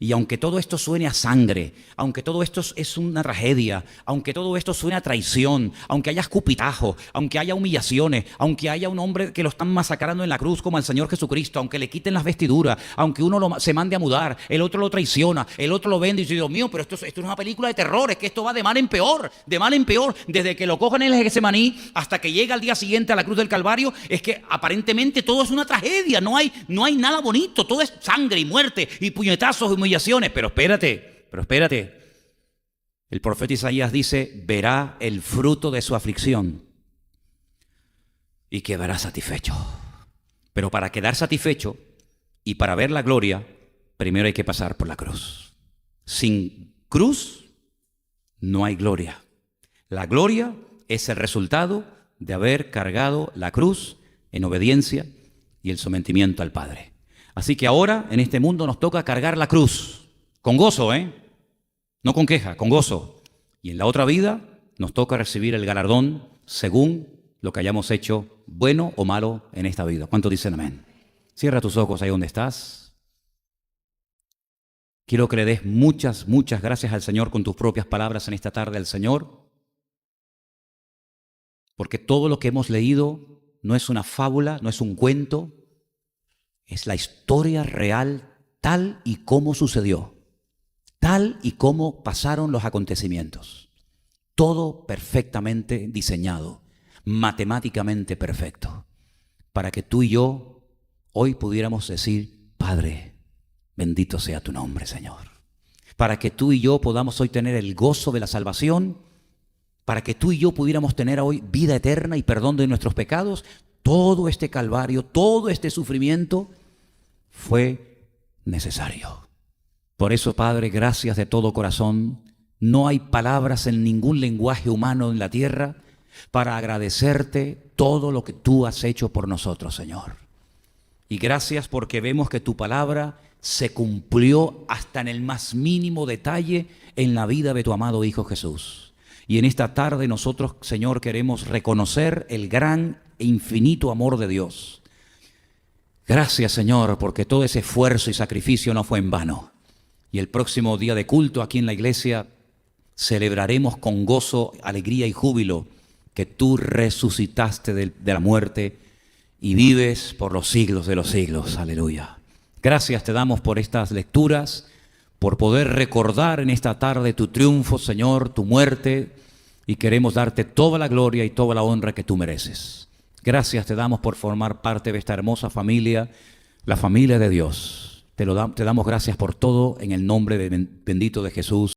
Y aunque todo esto suene a sangre, aunque todo esto es una tragedia, aunque todo esto suene a traición, aunque haya escupitajo, aunque haya humillaciones, aunque haya un hombre que lo están masacrando en la cruz como al Señor Jesucristo, aunque le quiten las vestiduras, aunque uno se mande a mudar, el otro lo traiciona, el otro lo vende y dice, Dios mío, pero esto es una película de terror, es que esto va de mal en peor, desde que lo cojan en el Getsemaní hasta que llega al día siguiente a la cruz del Calvario, es que aparentemente todo es una tragedia, no hay nada bonito, todo es sangre y muerte y puñetazos y humillaciones. Pero espérate. El profeta Isaías dice, verá el fruto de su aflicción y quedará satisfecho. Pero para quedar satisfecho y para ver la gloria, primero hay que pasar por la cruz. Sin cruz no hay gloria. La gloria es el resultado de haber cargado la cruz en obediencia y el sometimiento al Padre. Así que ahora en este mundo nos toca cargar la cruz, con gozo, no con queja, con gozo. Y en la otra vida nos toca recibir el galardón según lo que hayamos hecho, bueno o malo en esta vida. ¿Cuántos dicen amén? Cierra tus ojos ahí donde estás. Quiero que le des muchas gracias al Señor con tus propias palabras en esta tarde al Señor, porque todo lo que hemos leído no es una fábula, no es un cuento, es la historia real tal y como sucedió, tal y como pasaron los acontecimientos. Todo perfectamente diseñado, matemáticamente perfecto, para que tú y yo hoy pudiéramos decir, Padre, bendito sea tu nombre, Señor. Para que tú y yo podamos hoy tener el gozo de la salvación, para que tú y yo pudiéramos tener hoy vida eterna y perdón de nuestros pecados. Todo este calvario, todo este sufrimiento fue necesario. Por eso, Padre, gracias de todo corazón. No hay palabras en ningún lenguaje humano en la tierra para agradecerte todo lo que tú has hecho por nosotros, Señor. Y gracias porque vemos que tu palabra se cumplió hasta en el más mínimo detalle en la vida de tu amado Hijo Jesús. Y en esta tarde nosotros, Señor, queremos reconocer el gran e infinito amor de Dios. Gracias, Señor, porque todo ese esfuerzo y sacrificio no fue en vano. Y el próximo día de culto aquí en la iglesia celebraremos con gozo, alegría y júbilo que tú resucitaste de la muerte y vives por los siglos de los siglos. Aleluya. Gracias te damos por estas lecturas, por poder recordar en esta tarde tu triunfo, Señor, tu muerte, y queremos darte toda la gloria y toda la honra que tú mereces. Gracias te damos por formar parte de esta hermosa familia, la familia de Dios. Te damos gracias por todo en el nombre bendito de Jesús.